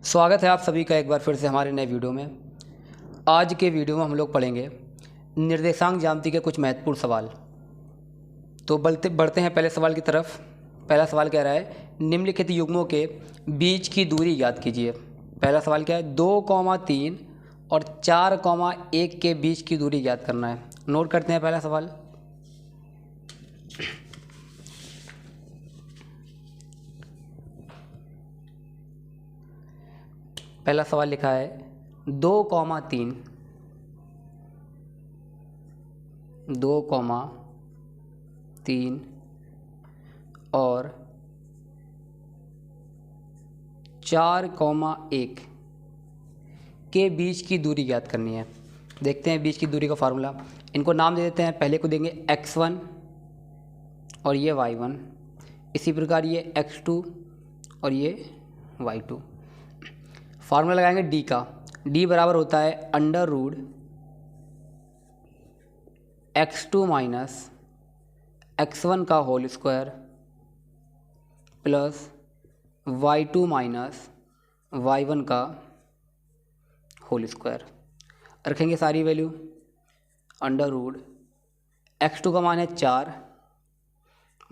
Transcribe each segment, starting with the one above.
स्वागत है आप सभी का एक बार फिर से हमारे नए वीडियो में। आज के वीडियो में हम लोग पढ़ेंगे निर्देशांक ज्यामिति के कुछ महत्वपूर्ण सवाल। तो बढ़ते हैं पहले सवाल की तरफ। पहला सवाल कह रहा है निम्नलिखित युग्मों के बीच की दूरी ज्ञात कीजिए। पहला सवाल क्या है, 2,3 और 4,1 के बीच की दूरी ज्ञात करना है। नोट करते हैं पहला सवाल। पहला सवाल लिखा है 2,3 और 4,1 के बीच की दूरी ज्ञात करनी है। देखते हैं बीच की दूरी का फार्मूला। इनको नाम दे देते हैं। पहले को देंगे x1 और ये y1, इसी प्रकार ये x2 और ये y2। फार्मूला लगाएंगे d का। d बराबर होता है under root x2 minus x1 का whole square plus y2 minus y1 का होल स्क्वायर। रखेंगे सारी वैल्यू। अंडर रूट x2 का मान है 4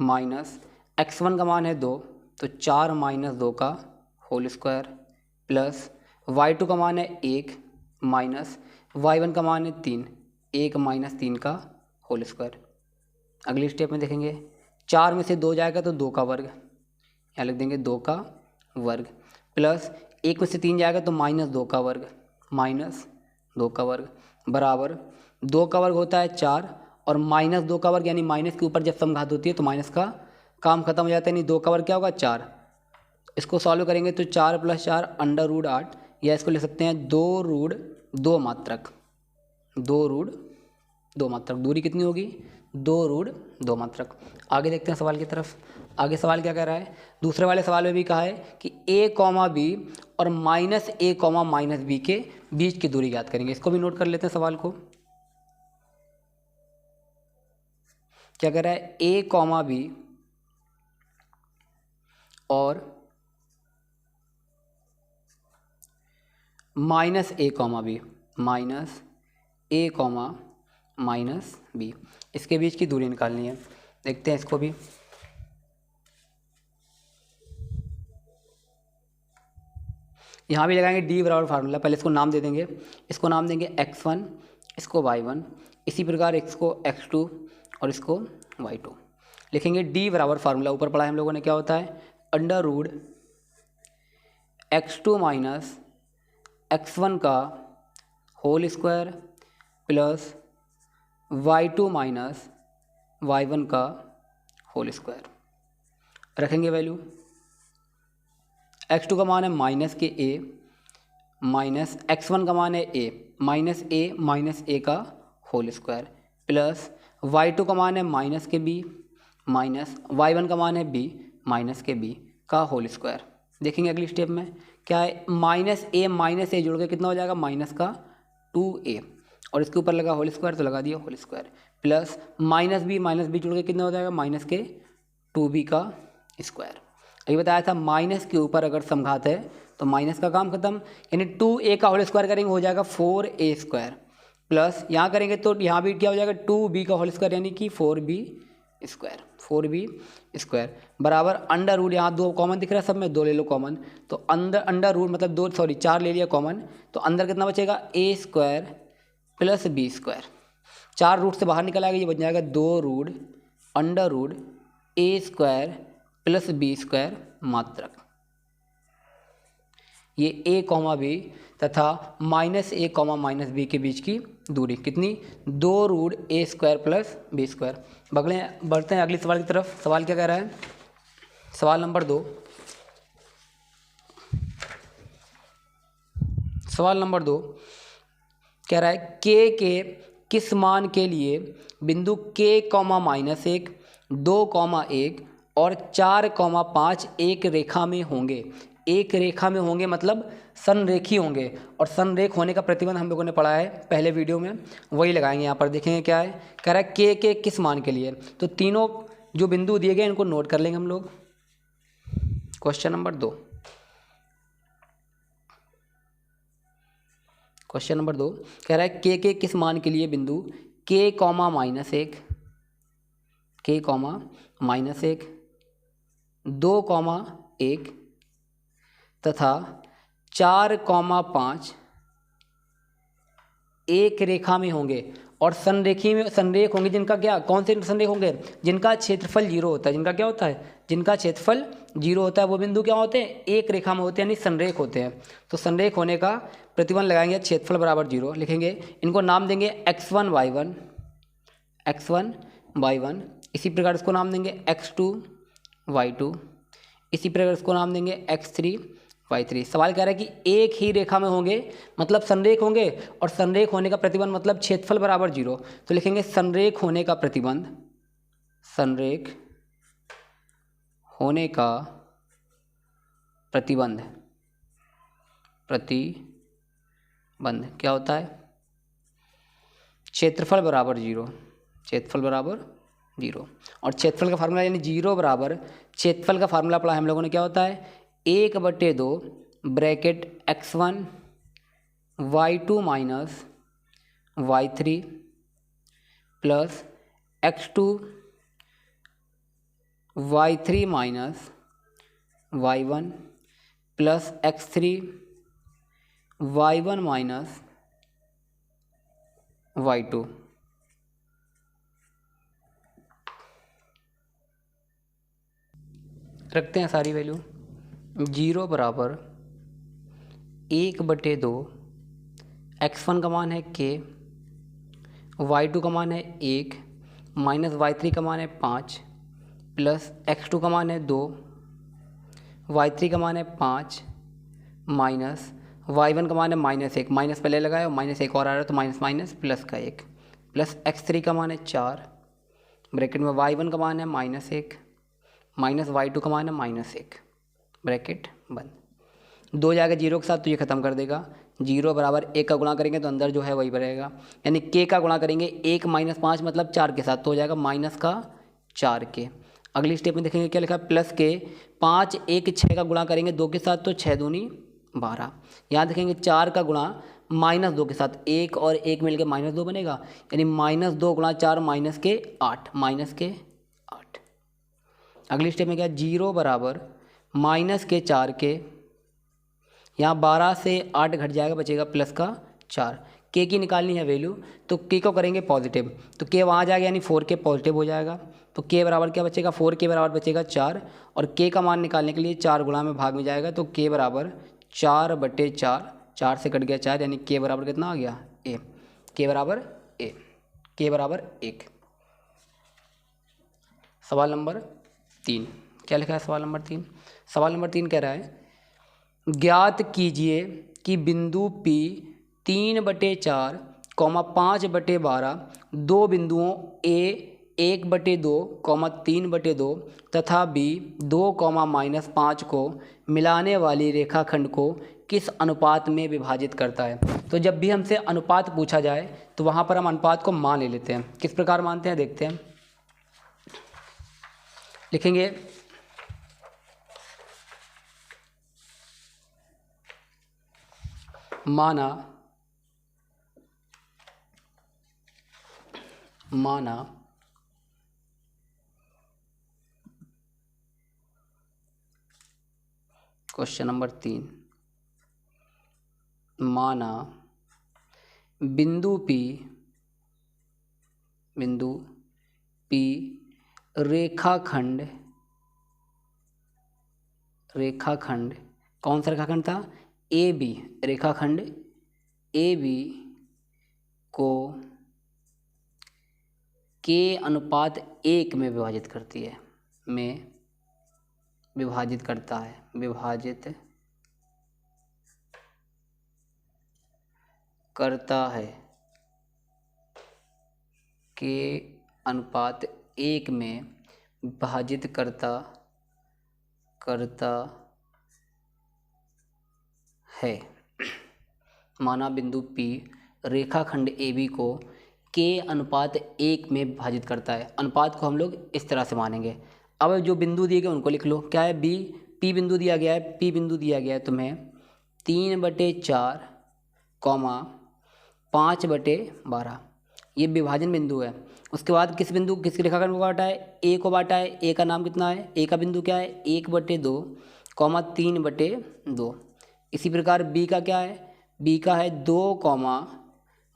माइनस x1 का मान है 2, तो 4 माइनस 2 का होल स्क्वायर प्लस y2 का मान है 1 माइनस y1 का मान है 3, 1 माइनस 3 का होल स्क्वायर। अगली स्टेप में देखेंगे 4 में से 2 जाएगा तो 2 का वर्ग, यहाँ लिख देंगे 2 का वर्ग प्लस 1 में से 3 जाएगा तो माइनस 2 का वर्ग, माइनस 2 का वर्ग बराबर 2 का वर्ग होता है 4 और माइनस 2 का वर्ग, यानी माइनस के ऊपर जब समघात होती है तो माइनस का काम खत्म हो जाता है। यानी 2 का वर्ग क्या होगा 4। इसको सॉल्व करेंगे तो 4 + 4 अंडर रूट 8, या इसको लिख सकते हैं 2 रूट 2 मात्रक। 2 रूट 2 मात्रक दूरी कितनी होगी 2 रूट 2 मात्रक। आगे देखते हैं सवाल की तरफ। आगे सवाल क्या कह रहा है, दूसरे वाले सवाल में भी कहा है कि a, b और -a, -b के बीच की दूरी ज्ञात करेंगे। इसको भी नोट कर लेते हैं सवाल को। क्या कह रहा है, a, b और -a, b, इसके बीच की दूरी निकालनी है। देखते हैं इसको भी। यहाँ भी लगाएंगे d बराबर फार्मूला। पहले इसको नाम दे देंगे। इसको नाम देंगे x1, इसको y1, इसी प्रकार इसको x2 और इसको y2। लिखेंगे d बराबर फार्मूला, ऊपर पढ़ा है हम लोगों ने क्या होता है, under root x2 minus x1 का whole square plus y2 minus y1 का होल स्क्वायर। रखेंगे वैल्यू। x2 का मान है माइनस के a माइनस x1 का मान है a माइनस a का होल स्क्वायर प्लस y2 का मान है माइनस के b माइनस y1 का मान है b माइनस के b का होल स्क्वायर। देखेंगे अगली स्टेप में क्या है, माइनस a जोड़ के कितना हो जाएगा, माइनस का 2a, और इसके ऊपर लगा होल स्क्वायर तो लगा दिया whole square plus minus b जोड़ के कितना हो जाएगा, माइनस के 2b का स्क्वायर। अभी बताया था माइनस के ऊपर अगर समघात है तो माइनस का काम खत्म, यानी 2a का होल स्क्वायर करेंगे हो जाएगा 4a स्क्वायर प्लस यहाँ करेंगे तो यहाँ भी क्या हो जाएगा 2b का होल स्क्वायर, यानी कि 4b स्क्वायर बराबर अंडर रूट, यहाँ 2 कॉमन दिख रहा है सब में, 2 ले लो कॉमन, तो अंडर रूट मतलब 4 ले लिया कॉमन, तो अंदर कितना बचेगा a square plus b square. 4 root से बाहर निकल आएगा, ये बन जाएगा 2 root under root a square plus b square मात्रक। ये a, b तथा -a, -b के बीच की दूरी कितनी, 2 root a square plus b square. बढ़ते हैं अगले सवाल की तरफ। सवाल क्या कह रहा है, सवाल नंबर 2। सवाल नंबर 2 कह रहा है k के किस मान के लिए बिंदु k, -1, 2, 1 और 4, 5 एक रेखा में होंगे। एक रेखा में होंगे मतलब संरेखी होंगे, और संरेख होने का प्रतिबंध हम लोगों ने पढ़ा है पहले वीडियो में, वही लगाएंगे यहाँ पर। देखेंगे क्या है, कह रहा है के किस मान के लिए, तो तीनों जो बिंदु दिए गए इनको नोट कर लेंगे हम लोग। क्वेश्चन नंबर 2, क्वेश्चन नंबर 2 कह रहा है के किस मान के लिए बिंदु के कॉमा -1, के कॉमा -1, 2,1 तथा 4,5 एक रेखा में होंगे और संरेख होंगे जिनका क्या, कौन से संरेख होंगे, जिनका क्षेत्रफल 0 होता है। जिनका क्या होता है, जिनका क्षेत्रफल 0 होता है वो बिंदु क्या होते हैं, एक रेखा में होते हैं, यानी संरेख होते हैं। तो संरेख होने का प्रतिबंध लगाएंगे, क्षेत्रफल बराबर 0 लिखेंगे। इनको नाम देंगे x1 y1, x1 y1, इसी प्रकार इसको नाम देंगे x2 y2, इसी प्रकार इसको नाम देंगे x3 y3। सवाल कह रहा है कि एक ही रेखा में होंगे, मतलब संरेख होंगे, और संरेख होने का प्रतिबंध मतलब क्षेत्रफल बराबर 0। तो लिखेंगे संरेख होने का प्रतिबंध, संरेख होने का प्रतिबंध, प्रतिबंध क्या होता है, क्षेत्रफल बराबर 0, क्षेत्रफल बराबर 0। और क्षेत्रफल का फार्मूला यानी 0 बराबर क्षेत्रफल का फार्मूला पढ़ा हम लोगों ने, क्या होता है 1/2 bracket x1 y2 minus y3 plus x2 y3 minus y1 plus x3 y1 minus y2। रखते हैं सारी वैल्यू। 0 बराबर 1/2, x1 का मान है k, y2 का मान है 1, माइनस y3 का मान है 5, प्लस x2 का मान है 2, y3 का मान है 5, माइनस y1 का मान है -1, माइनस पहले लगाया और -1 और आ रहा है तो माइनस माइनस प्लस का 1, प्लस x3 का मान है 4, ब्रैकेट में y1 का मान है -1, माइनस y2 का मान है -1, ब्रैकेट बंद। 2 जाएगा 0 के साथ तो ये खत्म कर देगा। 0 बराबर 1 का गुणा करेंगे तो अंदर जो है वही रहेगा, यानी k का गुणा करेंगे 1 - 5 मतलब 4 के साथ तो हो जाएगा -4k। अगली स्टेप में देखेंगे क्या लिखा है, प्लस के 5 1 6 का गुणा करेंगे 2 के साथ तो 6 दूनी 12। यहाँ देखेंगे 4 का गुणा -2 के साथ, 1 और 1 मिलकर -2 बनेगा, यानी -2 गुणा 4 -8, -8। अगली स्टेप में क्या, 0 बराबर -4 के, यहाँ 12 से 8 घट जाएगा, बचेगा प्लस का 4। के की निकालनी है वैल्यू, तो के को करेंगे पॉजिटिव, तो के वहाँ जाएगा यानी 4k पॉजिटिव हो जाएगा। तो के बराबर क्या बचेगा, 4k बराबर बचेगा 4, और के का मान निकालने के लिए 4 गुणा में भाग में जाएगा, तो के बराबर 4/4, 4 से कट गया 4, यानी के बराबर कितना आ गया, a, के बराबर a, के बराबर 1। सवाल नंबर 3 क्या लिखा है, सवाल नंबर 3, सवाल नंबर 3 कह रहा है ज्ञात कीजिए कि बिंदु P 3/4, 5/12 दो बिंदुओं A 1/2, 3/2 तथा B 2, -5 को मिलाने वाली रेखाखंड को किस अनुपात में विभाजित करता है। तो जब भी हमसे अनुपात पूछा जाए तो वहाँ पर हम अनुपात को मान ले लेते हैं। किस प्रकार मानते हैं देखते हैं, लिखेंगे माना क्वेश्चन नंबर 3, माना बिंदु P रेखाखंड कौन सा रेखाखंड था, AB, रेखाखंड AB को k अनुपात 1 में विभाजित करती है, विभाजित करता है k अनुपात 1 में विभाजित करता है। माना बिंदु P रेखाखंड AB को k अनुपात 1 में विभाजित करता है। अनुपात को हम लोग इस तरह से मानेंगे। अब जो बिंदु दिए गए उनको लिख लो, क्या है, P बिंदु दिया गया है, P बिंदु दिया गया है तुम्हें 3/4, 5/12, ये विभाजन बिंदु है। उसके बाद किसके रेखाखंड को बांटा है, ए को बांटा है। ए का नाम कितना है, ए का बिंदु क्या है 1/2 कॉमा 3/2। इसी प्रकार बी का क्या है, बी का है 2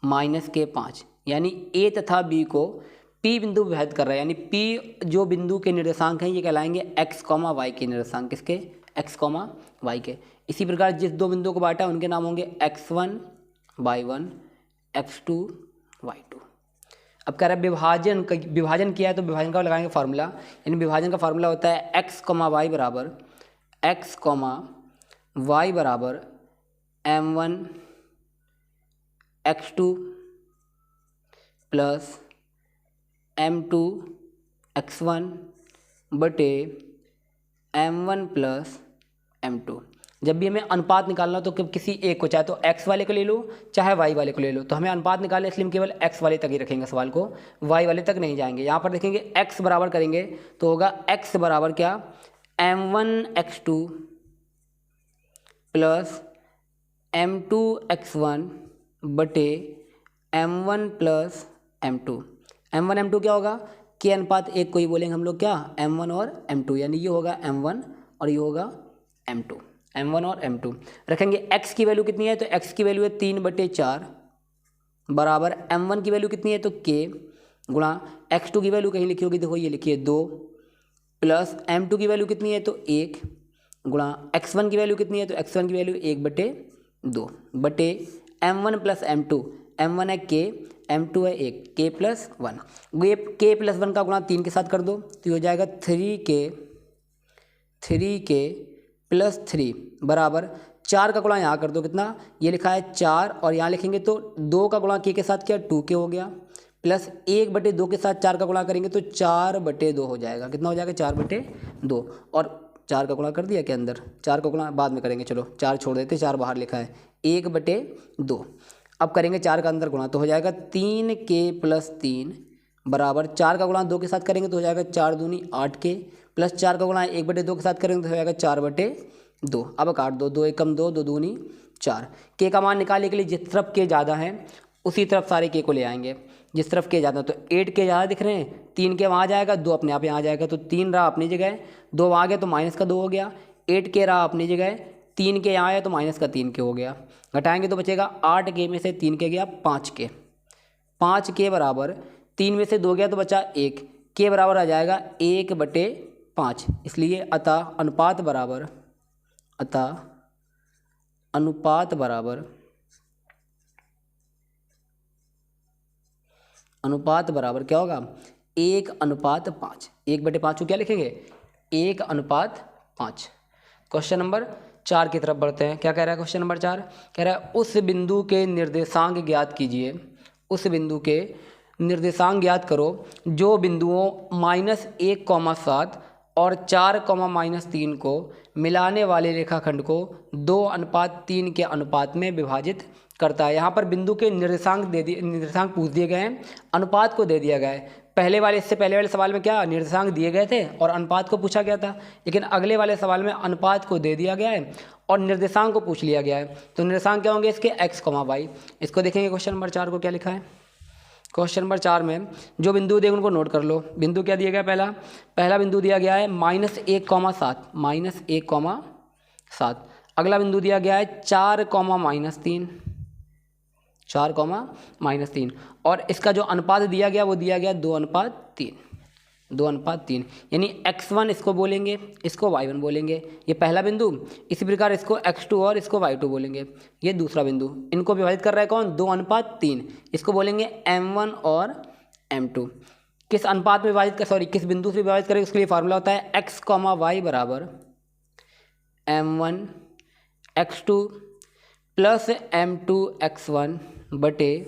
-5, यानी ए तथा बी को पी बिंदु विभाजित कर रहा है, यानी पी जो बिंदु के निर्देशांक हैं ये कहलाएंगे x, y के निर्देशांक, किसके x, y के। इसी प्रकार जिस दो बिंदुओं को बांटा उनके नाम होंगे x1, y1, x2, y2। अब कह रहा है विभाजन किया है तो विभाजन का लगाएंगे फार्मूला, यानी विभाजन का फार्मूला होता है x, y बराबर m1 x2 plus m2 x1 बटे m1 प्लस m2। जब भी हमें अनुपात निकालना हो तो किसी एक को, चाहे तो x वाले को ले लो चाहे y वाले को ले लो, तो हमें अनुपात निकालना इसलिए हम केवल x वाले तक ही रखेंगे सवाल को, y वाले तक नहीं जाएंगे। यहाँ पर देखेंगे x बराबर करेंगे तो होगा x बराबर क्या, m1 x2 plus m2 x1 बटे m1 plus m2। m1 m2 क्या होगा, के अनुपात 1 को ही बोलेंगे हम लोग क्या, m1 और m2, यानी ये होगा m1 और ये होगा m2, m1 और m2। रखेंगे x की वैल्यू कितनी है, तो x की वैल्यू है 3/4 बराबर m1 की वैल्यू कितनी है तो k गुणा x2 की वैल्यू कहीं लिखी होगी, देखो ये लिखी है 2 प्लस m2 की वैल्यू कितनी है तो 1 गुणा x1 की वैल्यू कितनी है तो x1 की वैल्यू 1/2 बटे m1 प्लस m2, m1 है k, m2 है 1, k प्लस 1। ये k प्लस 1 का गुणा 3 के साथ कर दो तो ये हो जाएगा 3k प्लस 3 बराबर 4 का गुणा यहाँ कर दो, कितना ये लिखा है 4 और यहाँ लिखेंगे तो 2 का गुणा k के साथ क्या 2k हो गया, प्लस 1/2 के साथ 4 का गुणा करेंगे तो 4/2 हो जाएगा, कितना हो जाएगा 4/2। और 4 का गुणा कर दिया के अंदर, 4 का गुणा बाद में करेंगे, चलो 4 छोड़ देते, 4 बाहर लिखा है 1/2। अब करेंगे 4 का अंदर गुणा तो हो जाएगा 3k प्लस 3 बराबर 4 का गुणा 2 के साथ करेंगे तो हो जाएगा 4 दूनी 8k प्लस 4 का गुणा 1/2 के साथ करेंगे तो हो जाएगा 4/2। अब काट दो, 2 एकम 2, 2 दूनी 4। के का मान निकालने के लिए जिस तरफ के ज़्यादा है उसी तरफ सारे के को ले आएंगे, जिस तरफ के ज़्यादा, तो 8 के ज़्यादा दिख रहे हैं, 3 के वहाँ जाएगा, 2 अपने आप यहाँ आ जाएगा, तो 3 रहा अपनी जगह, 2 वहाँ गया तो -2 हो गया, 8 के रहा अपनी जगह, 3 के यहाँ आया तो -3 के हो गया। घटाएंगे तो बचेगा 8 के में से 3 के गया 5 के, 5 के बराबर 3 में से 2 गया तो बचा 1 के बराबर आ जाएगा 1/5। इसलिए अतः अनुपात बराबर क्या होगा 1:5। 1/5 को क्या लिखेंगे 1:5। क्वेश्चन नंबर 4 की तरफ बढ़ते हैं। क्या कह रहा है क्वेश्चन नंबर 4, कह रहा है उस बिंदु के निर्देशांक ज्ञात कीजिए, उस बिंदु के निर्देशांक ज्ञात करो जो बिंदुओं -1,7 और 4,-3 को मिलाने वाले रेखाखंड को 2:3 के अनुपात में विभाजित करता है। यहाँ पर बिंदु के निर्देशांक पूछ दिए गए हैं, अनुपात को दे दिया गया है। इससे पहले वाले सवाल में क्या निर्देशांक दिए गए थे और अनुपात को पूछा गया था, लेकिन अगले वाले सवाल में अनुपात को दे दिया गया है और निर्देशांक को पूछ लिया गया है। तो निर्देशांक क्या होंगे इसके x, y। इसको देखेंगे क्वेश्चन नंबर 4 को क्या लिखा है। क्वेश्चन नंबर 4 में जो बिंदु देंगे उनको नोट कर लो। बिंदु क्या दिया गया, पहला बिंदु दिया गया है -1,7। अगला बिंदु दिया गया है 4,-3 और इसका जो अनुपात दिया गया वो दिया गया 2:3, यानी x1 इसको बोलेंगे, इसको y1 बोलेंगे, ये पहला बिंदु। इसी प्रकार इसको x2 और इसको y2 बोलेंगे, ये दूसरा बिंदु। इनको विभाजित कर रहा है कौन 2:3, इसको बोलेंगे m1 और m2। किस अनुपात में किस बिंदु से विभाजित करेंगे उसके लिए फार्मूला होता है x, y बराबर m1 x2 plus m2 x1 बटे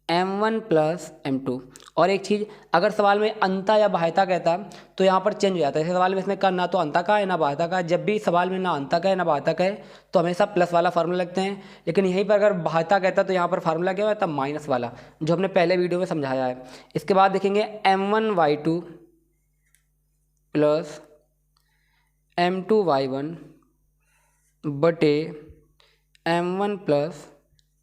m1 प्लस m2। और एक चीज़, अगर सवाल में अंता या बाह्यता कहता तो यहाँ पर चेंज हो जाता है। जैसे सवाल में इसमें का ना तो अंता का है ना बाह्यता का है। जब भी सवाल में ना अंता का है ना बाह्यता का है तो हमेशा प्लस वाला फार्मूला लगते हैं, लेकिन यहीं पर अगर बाह्यता कहता तो यहाँ पर फार्मूला क्या होता है माइनस वाला, जो हमने पहले वीडियो में समझाया है। इसके बाद देखेंगे m1 y2 plus m2 y1 बटे m1 plus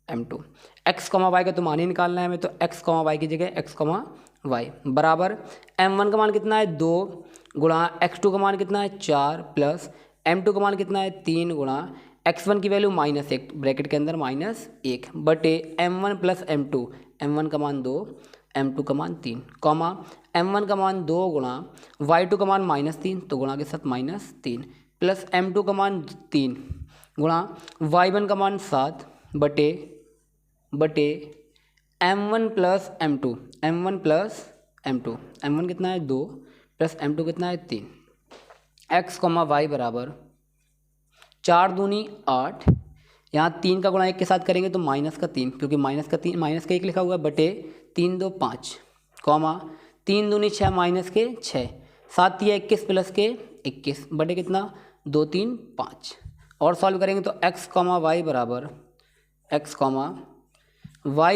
m2। X comma Y का तो मान ही निकालना है हमें, तो एक्स कॉमा वाई की जगह एक्स कॉमा वाई बराबर m1 का मान कितना है 2 गुणा x2 का मान कितना है 4 प्लस m2 का मान कितना है 3 गुणा x1 की वैल्यू -1 ब्रैकेट के अंदर -1 बटे m1 प्लस m2, m1 का मान 2 m2 का मान 3 कॉमा m1 का मान 2 गुणा y2 का मान -3 तो गुणा के साथ -3 प्लस m2 का मान 3 गुणा y1 का मान 7 बटे m1 plus m2, m1 plus m2, m1 कितना है 2 प्लस m2 कितना है 3, x कॉमा वाई बराबर 4 दूनी 8, यहाँ 3 का गुणा 1 के साथ करेंगे तो -3 क्योंकि -1 लिखा हुआ है बटे 3 2 5 कॉमा 3 दूनी 6 -6 7 या 21 प्लस के 21 बटे कितना 2 3 5 और सॉल्व करेंगे तो x कॉमा वाई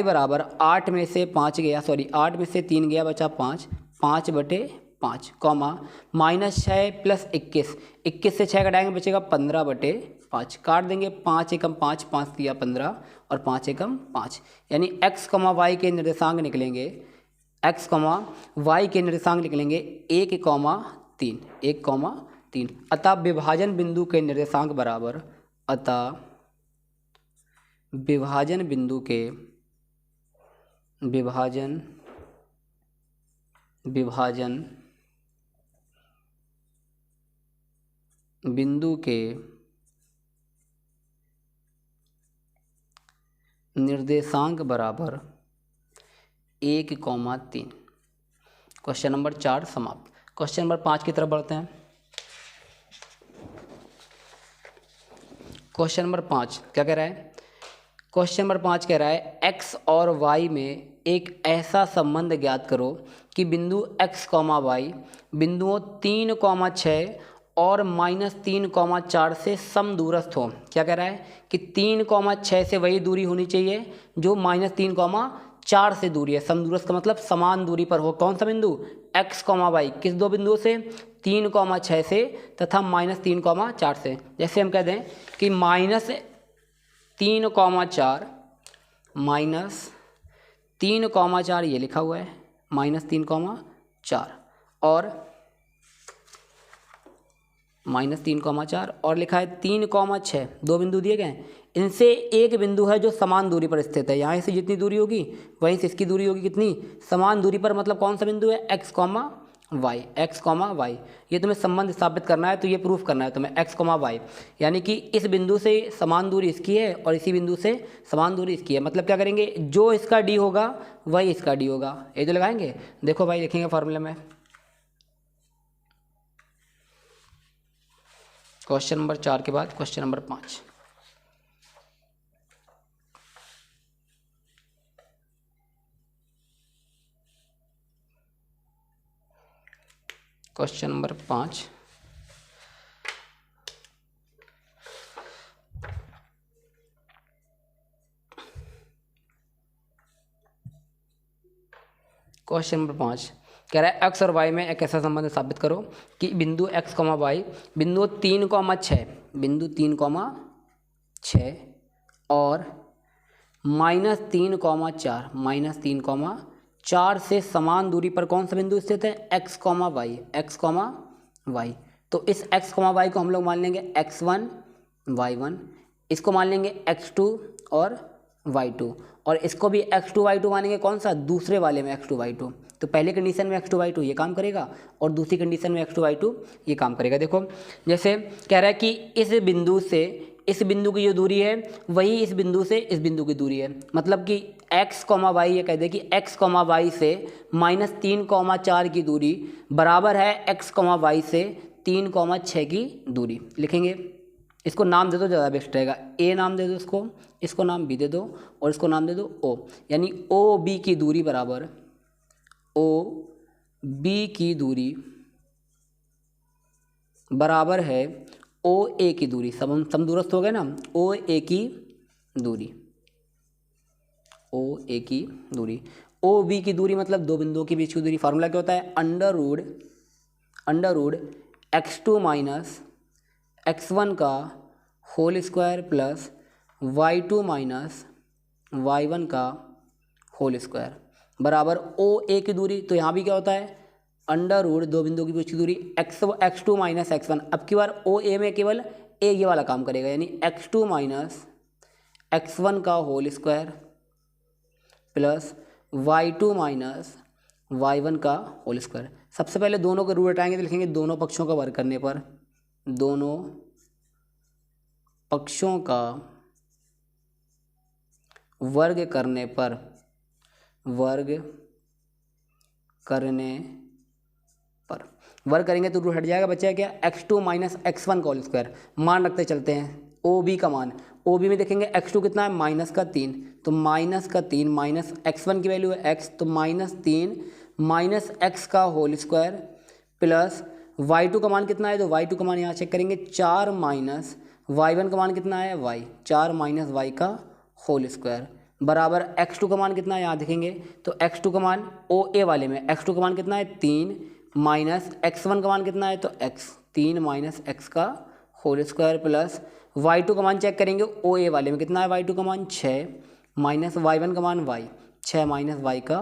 बराबर 8 में से 5 गया 8 में से 3 गया बचा 5 बटे 5 कॉमा -6 प्लस 21 से 6 घटाएंगे बचेगा 15 बटे 5 काट देंगे 5 एकम 5 5 दिया 15 और 5 एकम 5 यानी x कॉमा वाई के निर्देशांक निकलेंगे 1 कॉमा 3 अतः विभाजन बिंदु के निर्देशांक बराबर विभाजन बिंदु के निर्देशांक बराबर 1,3। क्वेश्चन नंबर 4 समाप्त। क्वेश्चन नंबर 5 की तरफ बढ़ते हैं। क्वेश्चन नंबर 5 क्या कह रहा है? क्वेश्चन नंबर 5 कह रहा है x और y में एक ऐसा संबंध ज्ञात करो कि बिंदु x, y बिंदुओं 3,6 और -3,4 से समदूरस्थ हो। क्या कह रहा है कि 3,6 से वही दूरी होनी चाहिए जो -3,4 से दूरी है। समदूरस्थ का मतलब समान दूरी पर हो। कौन सा बिंदु? x, y किस दो बिंदुओं से? 3,6 से तथा -3,4 से। जैसे हम कह दें कि -3,4 ये लिखा हुआ है -3,4 और -3,4 और लिखा है 3,6 दो बिंदु दिए गए हैं। इनसे एक बिंदु है जो समान दूरी पर स्थित है। यहाँ से जितनी दूरी होगी वहीं से इसकी दूरी होगी कितनी? समान दूरी पर। मतलब कौन सा बिंदु है? x, y। ये तुम्हें संबंध स्थापित करना है तो ये प्रूफ करना है तुम्हें x, y यानी कि इस बिंदु से समान दूरी इसकी है और इसी बिंदु से समान दूरी इसकी है। मतलब क्या करेंगे? जो इसका d होगा वही इसका d होगा। ये जो लगाएंगे देखो भाई, लिखेंगे फॉर्मूले में। क्वेश्चन नंबर 4 के बाद क्वेश्चन नंबर 5। क्वेश्चन नंबर 5 कह रहा है x और y में एक ऐसा संबंध स्थापित करो कि बिंदु x, y बिंदु 3,6 और -3,4 से समान दूरी पर कौन सा बिंदु स्थित है? x, y। तो इस x, y को हम लोग मान लेंगे x1, y1, इसको मान लेंगे x2 और y2 और इसको भी x2, y2 मानेंगे। कौन सा? दूसरे वाले में x2, y2। तो पहले कंडीशन में x2, y2 ये काम करेगा और दूसरी कंडीशन में x2, y2 ये काम करेगा। देखो जैसे कह रहा है कि इस बिंदु से इस बिंदु की जो दूरी है वही इस बिंदु से इस बिंदु की दूरी है। मतलब कि x, y ये कह दे कि x, y से -3,4 की दूरी बराबर है x, y से 3,6 की दूरी। लिखेंगे, इसको नाम दे दो, ज़्यादा बेस्ट रहेगा। a नाम दे दो इसको नाम b दे दो और इसको नाम दे दो o। यानी OB की दूरी बराबर है OA की दूरी। समदूरस्थ हो गए ना। OA की दूरी OB की दूरी मतलब दो बिंदुओं के बीच की दूरी। फार्मूला क्या होता है? Under root x2 minus x1 का whole square plus y2 minus y1 का होल स्क्वायर बराबर OA की दूरी, तो यहाँ भी क्या होता है अंडर रूट दो बिंदु के बीच की दूरी x2 माइनस x1। अब की बार OA में केवल ए ये वाला काम करेगा, यानी x2 माइनस x1 का whole square plus y2 minus y1 का होल स्क्वायर। सबसे पहले दोनों का रूट हटाएंगे तो लिखेंगे दोनों पक्षों का वर्ग करने पर, दोनों पक्षों का वर्ग करने पर, वर्ग करेंगे तो रूट हट जाएगा, बचेगा क्या x2 माइनस x1 का होल स्क्वायर। मान रखते चलते हैं OB का मान, OB में देखेंगे x2 कितना है माइनस का 3, तो माइनस का 3 माइनस x1 की वैल्यू है x, तो माइनस 3 माइनस x का होल स्क्वायर प्लस y2 का मान कितना है, तो y2 का मान यहाँ चेक करेंगे 4 माइनस y1 का मान कितना है y, 4 माइनस y का होल स्क्वायर बराबर x2 का मान कितना है यहाँ देखेंगे, तो x2 का मान OA वाले में x2 का मान कितना है 3 माइनस x1 का मान कितना है, तो x 3 माइनस x का होल स्क्वायर प्लस y2 का मान चेक करेंगे OA वाले में कितना है, y2 का मान 6 माइनस y1 का मान y, 6 माइनस y का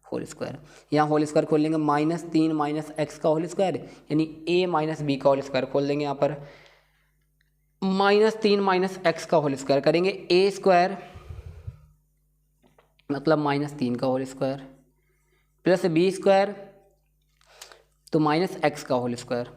होल स्क्वायर। यहाँ होल स्क्वायर खोल लेंगे माइनस 3 माइनस x का होल स्क्वायर, यानी a माइनस b का होल स्क्वायर खोल देंगे यहाँ पर, माइनस 3 माइनस x का होल स्क्वायर करेंगे a स्क्वायर मतलब माइनस 3 का whole square plus b square तो माइनस x का whole square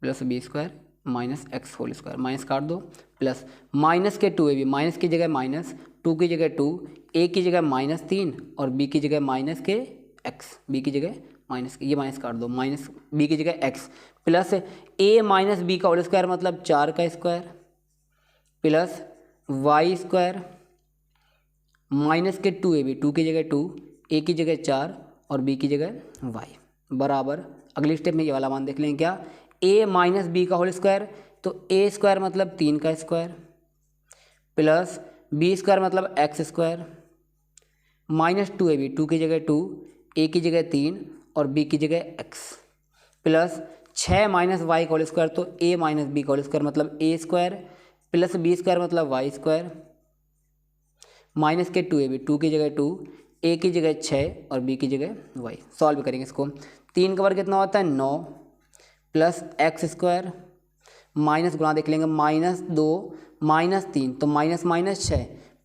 plus b square minus x whole square, minus काट दो प्लस माइनस के 2ab, माइनस की जगह माइनस, 2 की जगह 2, a की जगह माइनस 3 और b की जगह माइनस के x, b की जगह माइनस के, ये माइनस काट दो, माइनस b की जगह x plus a minus b का होल स्क्वायर मतलब 4 का square plus y square minus के 2ab, 2 की जगह 2, a की जगह 4 और b की जगह y बराबर, अगले स्टेप में ये वाला मान देख लें क्या, a माइनस b का होल स्क्वायर, तो a स्क्वायर मतलब 3 का स्क्वायर प्लस b स्क्वायर मतलब x स्क्वायर माइनस 2ab, 2 की जगह 2, a की जगह 3 और b की जगह x प्लस 6 माइनस y का होल स्क्वायर, तो a माइनस b का होल स्क्वायर मतलब a square plus b square मतलब y स्क्वायर माइनस के 2ab, 2 की जगह 2, a की जगह 6 और b की जगह y। सॉल्व करेंगे इसको, 3 का वर्ग कितना होता है 9 प्लस x स्क्वायर माइनस गुणा देख लेंगे माइनस 2 माइनस 3 तो माइनस माइनस 6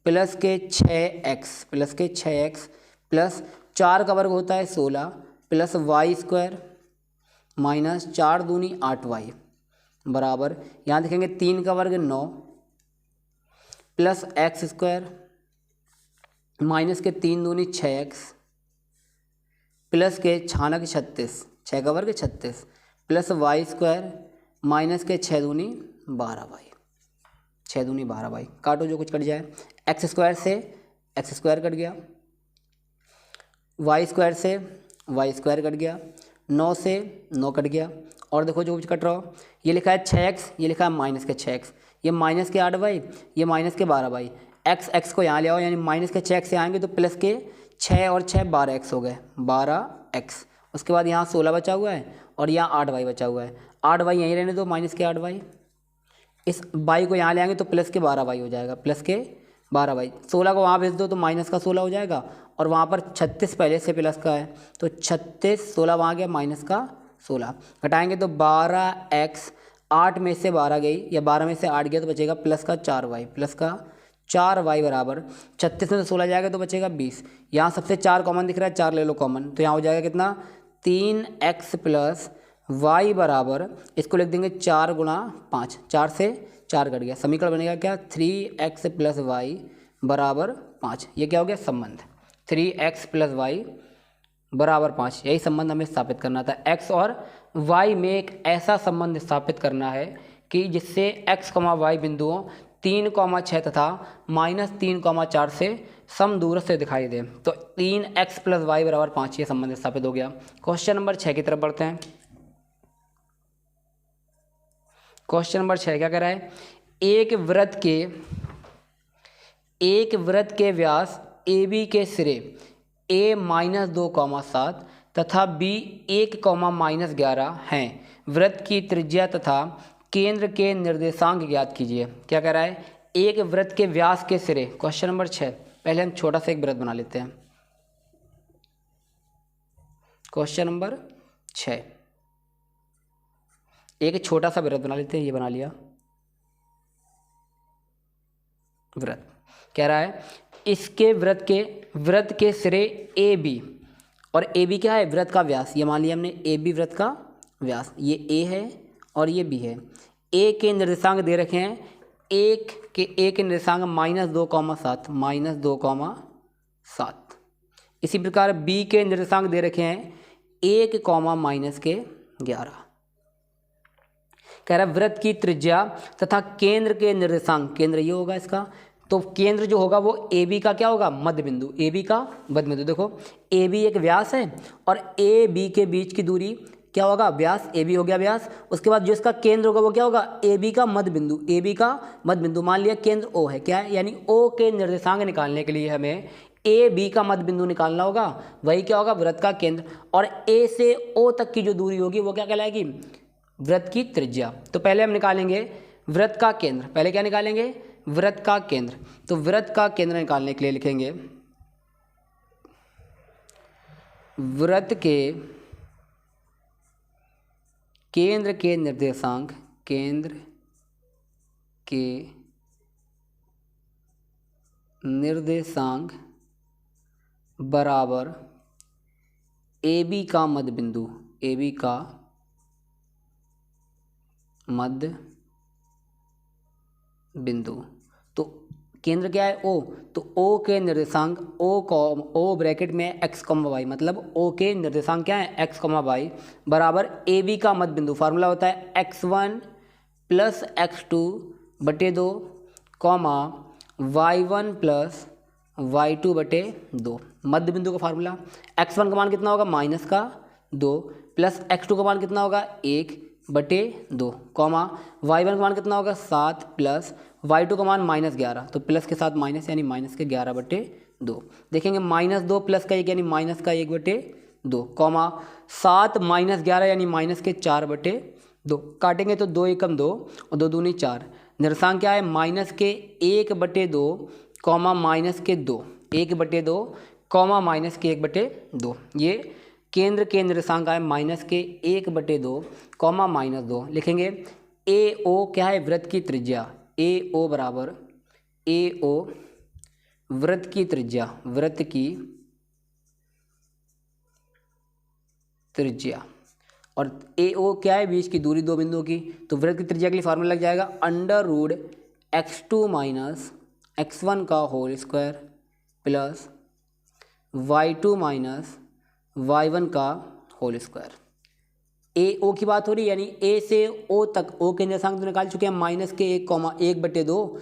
प्लस के 6x प्लस 4 का वर्ग होता है 16 प्लस y स्क्वायर माइनस 4 दूनी 8y बराबर, यहाँ देखेंगे 3 का वर्ग 9 प्लस x स्क्वायर माइनस के 3 दूनी 6x प्लस के 36, 6 का वर्ग 36 प्लस y स्क्वायर माइनस के 6 दूनी 12y, 6 दूनी 12y, काटो जो कुछ कट जाए, x स्क्वायर से x स्क्वायर कट गया, y स्क्वायर से y स्क्वायर कट गया, 9 से 9 कट गया और देखो जो कुछ कट रहा हो, ये लिखा है 6x, ये लिखा है माइनस के 6x, ये माइनस के 8y, ये माइनस के 12y, x को यहाँ ले आओ, यानी माइनस के 6x से आएंगे तो प्लस के 6 और 6 12x हो गए, 12x। उसके बाद यहाँ 16 बचा हुआ है और यहाँ 8y बचा हुआ है, 8y यहीं रहने दो, माइनस के 8y, इस y को यहाँ ले आएंगे तो प्लस के 12y हो जाएगा, प्लस के 12y, 16 को वहाँ भेज दो तो माइनस का 16 हो जाएगा और वहाँ पर 36 पहले से प्लस का है तो 36, 16 वहाँ गया माइनस का 16, घटाएंगे तो 12x, 8 में से 12 गई या 12 में से 8 गया तो बचेगा प्लस का 4y, प्लस का 4y बराबर 36 में से 16 जाएगा तो बचेगा 20, यहाँ सबसे 4 कॉमन दिख रहा है, 4 ले लो कॉमन, तो यहाँ हो जाएगा कितना 3x प्लस y बराबर, इसको लिख देंगे 4 गुणा 5, 4 से 4 कट गया, समीकरण बनेगा क्या 3x प्लस y बराबर 5। ये क्या हो गया संबंध, 3x प्लस y बराबर 5, यही संबंध हमें स्थापित करना था। x और y में एक ऐसा संबंध स्थापित करना है कि जिससे x, y बिंदुओं 3,6 तथा -3,4 से समदूर से दिखाई दे, तो 3x प्लस y बराबर 5 ये संबंध स्थापित हो गया। क्वेश्चन नंबर 6 की तरफ बढ़ते हैं। क्वेश्चन नंबर 6 क्या कह रहा है, एक वृत्त के व्यास AB के सिरे a -2,7 तथा b 1,-11 हैं। वृत्त की त्रिज्या तथा केंद्र के निर्देशांक ज्ञात कीजिए। क्या कह रहा है, एक वृत्त के व्यास के सिरे, क्वेश्चन नंबर 6। पहले हम छोटा सा एक वृत्त बना लेते हैं। क्वेश्चन नंबर 6, एक छोटा सा वृत्त बना लेते हैं। ये बना लिया वृत्त। कह रहा है इसके वृत्त के सिरे ए बी, और ए बी क्या है, वृत्त का व्यास। ये मान लिया हमने ए बी वृत्त का व्यास, ये ए है और ये बी है। ए के निर्देशांक दे रखे हैं, ए के निर्देशांक -2,7 -2,7। इसी प्रकार बी के निर्देशांक दे रखे हैं 1, -11। कह रहा है वृत्त की त्रिज्या तथा केंद्र के निर्देशांक, केंद्र ये होगा इसका, तो केंद्र जो होगा वो ए बी का क्या होगा, मध्य बिंदु, ए बी का मध्य बिंदु। देखो ए बी एक व्यास है और ए बी के बीच की दूरी क्या होगा, व्यास, ए बी हो गया व्यास। उसके बाद जो इसका केंद्र होगा वो क्या होगा, ए बी का मध्य बिंदु, ए बी का मध्य बिंदु। मान लिया केंद्र ओ है, क्या है, यानी ओ के निर्देशांक निकालने के लिए हमें ए बी का मध्य बिंदु निकालना होगा, वही क्या होगा, वृत्त का केंद्र। और ए से ओ तक की जो दूरी होगी वो क्या कहलाएगी, वृत्त की त्रिज्या। तो पहले हम निकालेंगे वृत्त का केंद्र। पहले क्या निकालेंगे, वृत्त का केंद्र। तो वृत्त का केंद्र निकालने के लिए लिखेंगे वृत्त के केंद्र के निर्देशांक, केंद्र के निर्देशांक बराबर ए बी का मध्य बिंदु, ए बी का मध्य बिंदु। तो केंद्र क्या है, ओ, तो ओ के निर्देशांक, ओ ब्रैकेट में x, y, मतलब ओ के निर्देशांक क्या है, x, y बराबर ए बी का मध्य बिंदु। फार्मूला होता है x1 + x2 बटे 2, y1 + y2 बटे 2। मध्य बिंदु का फार्मूला, x1 का मान कितना होगा, -2 प्लस x2 का मान कितना होगा, 1/2, y1 का मान कितना होगा, 7 प्लस y2 का मान -11। तो प्लस के साथ माइनस, यानी -11/2। देखेंगे -2 प्लस का 1 यानी -1/2, 7 -11 यानी -4/2। काटेंगे तो 2 एकम 2 और 2 दूनी 4। निर्देशांक क्या है, -1/2, -2, -1/2, -1/2। ये केंद्र के निर्देशांक है -1/2, -2। लिखेंगे ए ओ क्या है, वृत्त की त्रिज्या, ए ओ बराबर ए ओ वृत्त की त्रिज्या, वृत्त की त्रिज्या। और ए ओ क्या है, बीच की दूरी दो बिंदुओं की। तो वृत्त की त्रिज्या के लिए फार्मूला लग जाएगा √x2 - x1 का whole square plus y2 - y1 का होल स्क्वायर। ए ओ की बात हो रही है, यानी ए से ओ तक, ओ के निर्देशांक तो निकाल चुके हैं, -1, -1/2,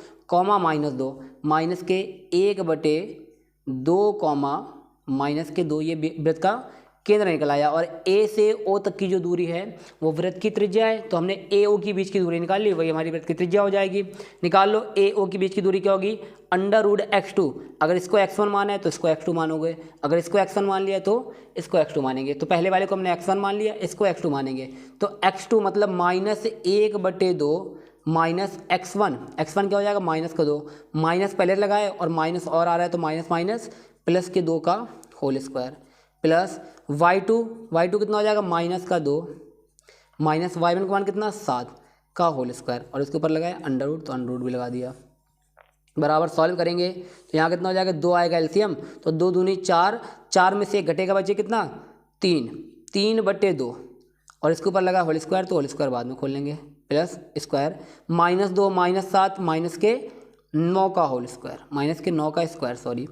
-1/2, ये वृत्त का केंद्र निकल आया। और ए से ओ तक की जो दूरी है वो वृत्त की त्रिज्या है, तो हमने ए ओ की बीच की दूरी निकाल ली, वही हमारी वृत्त की त्रिज्या हो जाएगी। निकाल लो ए ओ की बीच की दूरी क्या होगी, √x2। अगर इसको x1 माना है तो इसको x2 मानोगे, अगर इसको x1 मान लिया तो इसको x2 मानेंगे। तो पहले वाले को हमने x1 मान लिया, इसको x2 मानेंगे। तो x2 मतलब -1/2 -x1 क्या हो जाएगा, -2, माइनस पहले लगाए और माइनस और आ रहा है तो माइनस प्लस के 2 का होल स्क्वायर प्लस y2 कितना हो जाएगा, -2 माइनस y1 का मान कितना, 7 का होल स्क्वायर, और इसके ऊपर लगाए √ तो √ भी लगा दिया। बराबर सॉल्व करेंगे तो यहाँ कितना हो जाएगा, 2 आएगा एलसीएम, तो 2 दूनी 4, 4 में से 1 घटेगा, बचे कितना, 3/2, और इसके ऊपर लगा होल स्क्वायर, तो होल स्क्वायर बाद में खोल लेंगे, प्लस स्क्वायर -2 -7 -9 का होल स्क्वायर, -9 का स्क्वायर सॉरी,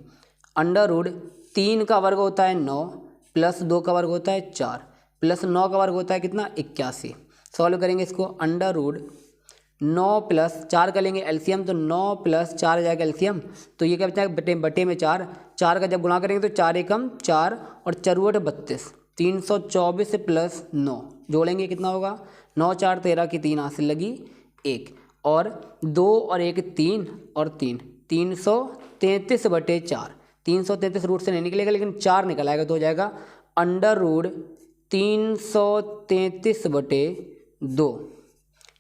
√3 का वर्ग होता है 9 प्लस 2 का वर्ग होता है 4 प्लस 9 का वर्ग होता है कितना, 81। सॉल्व करेंगे इसको, √9 प्लस 4 का लेंगे एलसीएम, तो 9 प्लस 4 आ जाएगा एलसीएम, तो ये क्या बचा है, बटे में 4 का जब गुणा करेंगे तो 4 एकम 4 और 4 32, 324 प्लस 9 जोड़ेंगे कितना होगा, 9 4 13 की 3 हासिल लगी 1, और 2 और 1 3 और 3, 333/4, 333 रूट से नहीं निकलेगा लेकिन 4 निकल आएगा, तो हो जाएगा √333/2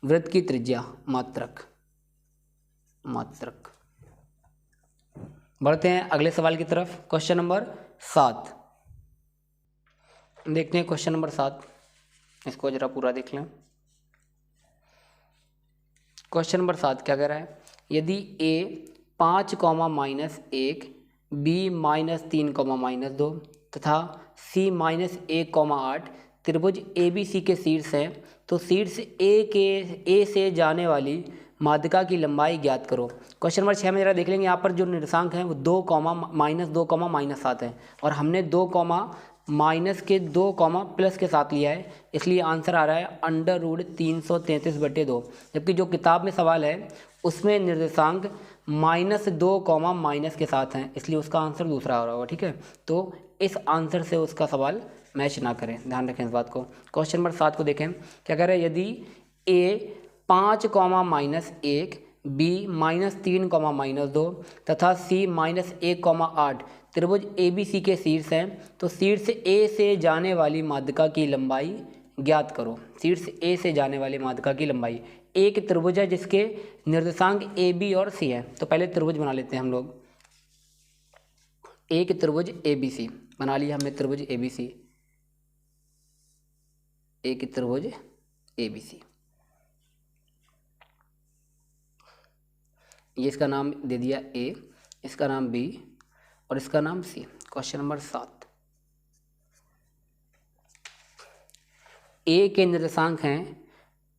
वृत्त की त्रिज्या मात्रक। मात्रक। बढ़ते हैं अगले सवाल की तरफ। क्वेश्चन नंबर 7 देखते हैं। क्वेश्चन नंबर 7, इसको जरा पूरा देख लें। क्वेश्चन नंबर 7 क्या कह रहा है? यदि a 5, -1, b -3, -2 तथा c -1, 8 त्रिभुज ABC के शीर्ष हैं, तो शीर्ष A से जाने वाली माध्यिका की लंबाई ज्ञात करो। क्वेश्चन नंबर 6 में जरा देख लेंगे। यहाँ पर जो निर्देशांक हैं वो 2, -2, -7 है और हमने 2, -2, प्लस के साथ लिया है, इसलिए आंसर आ रहा है √333/2। जबकि जो किताब में सवाल है उसमें निर्देशांक -2, माइनस के साथ हैं, इसलिए उसका आंसर दूसरा आ रहा होगा। ठीक है, तो इस आंसर से उसका सवाल मैच ना करें, ध्यान रखें इस बात को। क्वेश्चन नंबर 7 को देखें, क्या कह रहे हैं? यदि a 5, -1, b -3, -2 तथा c -1, 8 त्रिभुज ABC के शीर्ष हैं, तो शीर्ष A से जाने वाली माध्यिका की लंबाई ज्ञात करो। शीर्ष A से जाने वाली माध्यिका की लंबाई। एक त्रिभुज है जिसके निर्देशांक AB और C है, तो पहले त्रिभुज बना लेते हैं हम लोग। एक त्रिभुज ABC बना लिया हमने, त्रिभुज ABC, एक त्रिभुज ABC। ये इसका नाम दे दिया A, इसका नाम B और इसका नाम C। क्वेश्चन नंबर 7, A के निर्देशांक हैं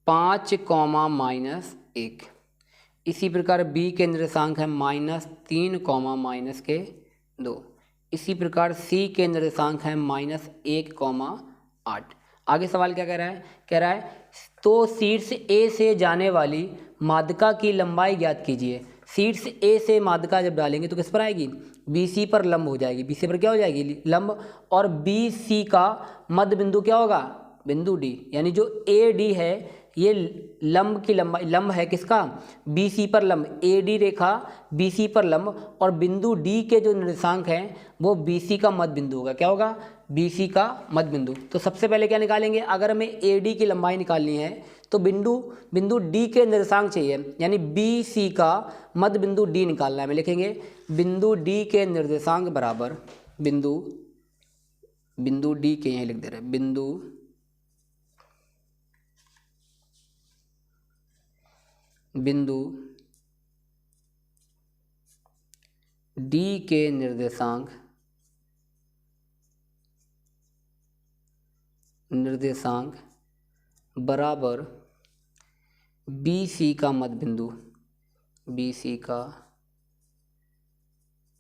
5, -1। इसी प्रकार B के निर्देशांक हैं -3, -2। इसी प्रकार C के निर्देशांक हैं -1, 8। आगे सवाल क्या कह रहा है? कह रहा है तो शीर्ष A से जाने वाली माध्यिका की लंबाई ज्ञात कीजिए। शीर्ष A से माध्यिका जब डालेंगे तो किस पर आएगी? BC पर लंब हो जाएगी। BC पर क्या हो जाएगी? लंब। और BC का मध्य बिंदु क्या होगा? बिंदु D। यानी जो AD है ये लंब की लंबाई, लंब है किसका? BC पर लंब। AD रेखा BC पर लंब और बिंदु D के जो निर्देशांक हैं वो BC का मध्य बिंदु होगा। क्या होगा? BC का मध्य बिंदु। तो सबसे पहले क्या निकालेंगे? अगर हमें AD की लंबाई निकालनी है तो बिंदु D के निर्देशांक चाहिए, यानी BC का मध्य बिंदु D निकालना है। हमें लिखेंगे बिंदु D के निर्देशांक बराबर बिंदु D के, यहाँ लिख दे रहे हैं बिंदु D के निर्देशांक बराबर BC का मध्य बिंदु, BC का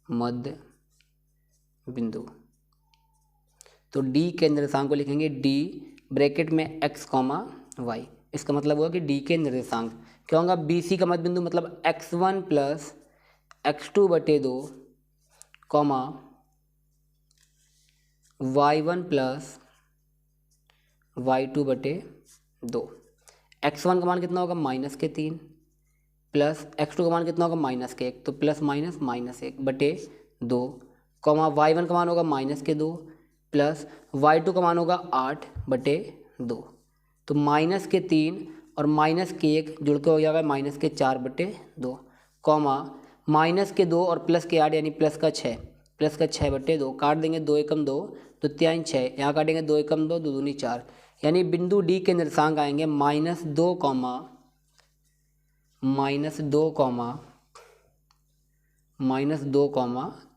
मध्य बिंदु। तो D के निर्देशांक को लिखेंगे D ब्रैकेट में x, y। इसका मतलब हुआ कि D के निर्देशांक क्या होगा? BC का मध्य बिंदु मतलब x1 + x2/2, y1 + y2/2। x1 का मान कितना होगा? -3 प्लस x2 का मान कितना होगा? -1, तो प्लस माइनस -1/2, y1 का मान होगा -2 प्लस y2 का मान होगा 8/2। तो -3 और -1 जुड़ के हो जाएगा -4/2, -2 और +8 यानी +6/2। काट देंगे 2 एकम 2, 2 तिहाई 6, यहाँ काटेंगे 2 एकम 2, 2 दूनी 4, यानी बिंदु D के निर्देशांक आएंगे -2, -2,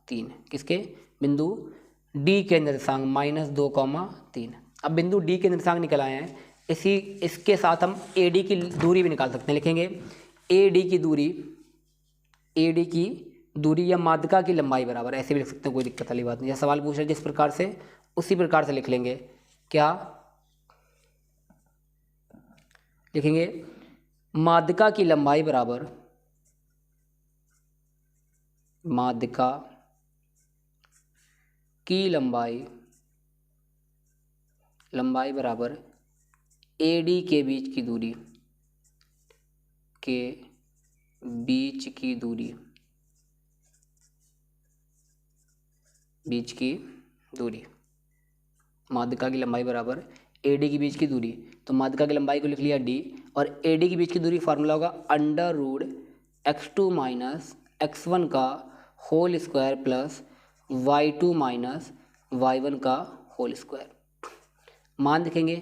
3। किसके? बिंदु D के निर्देशांक -2, 3। अब बिंदु D के निर्देशांक निकल आए हैं, इसके साथ हम AD की दूरी भी निकाल सकते हैं। लिखेंगे AD की दूरी या माध्यिका की लंबाई बराबर, ऐसे भी लिख सकते हैं, कोई दिक्कत वाली बात नहीं। या सवाल पूछ रहे जिस प्रकार से उसी प्रकार से लिख लेंगे। क्या लिखेंगे? माध्यिका की लंबाई बराबर बराबर AD के बीच की दूरी, माध्यिका की लंबाई बराबर AD के बीच की दूरी। तो माध्यिका की लंबाई को लिख लिया D और AD के बीच की दूरी फार्मूला होगा √3 x2 माइनस x1 का whole square plus y2 minus y1 का होल स्क्वायर। मान देखेंगे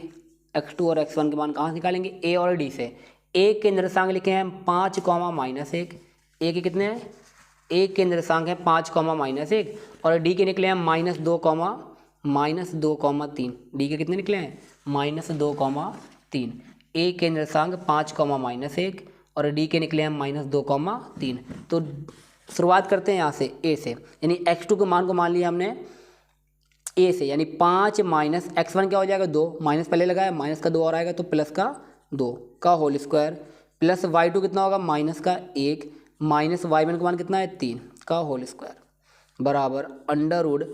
x2 और x1 के मान कहाँ से निकालेंगे, a और d से। a के निर्देशांक लिखे हैं 5 कॉमा माइनस 1, a के कितने हैं, a के निर्देशांक हैं 5 कॉमा माइनस 1 और d के निकले हैं -2 कॉमा 3। d के कितने निकले हैं -2 कॉमा 3। a के निर्देशांक 5 कॉमा माइनस 1 और d के निकले हैं -2 कॉमा 3। तो शुरुआत करते हैं यहाँ से a से, यानी x2 के मान को मान लिया हमने a से, यानी 5 माइनस x1 क्या हो जाएगा 2, माइनस पहले लगाया, माइनस का 2 और आएगा तो प्लस का 2 का होल स्क्वायर प्लस y2 कितना होगा माइनस का 1 माइनस y1 का मान कितना है 3 का होल स्क्वायर बराबर अंडर रूट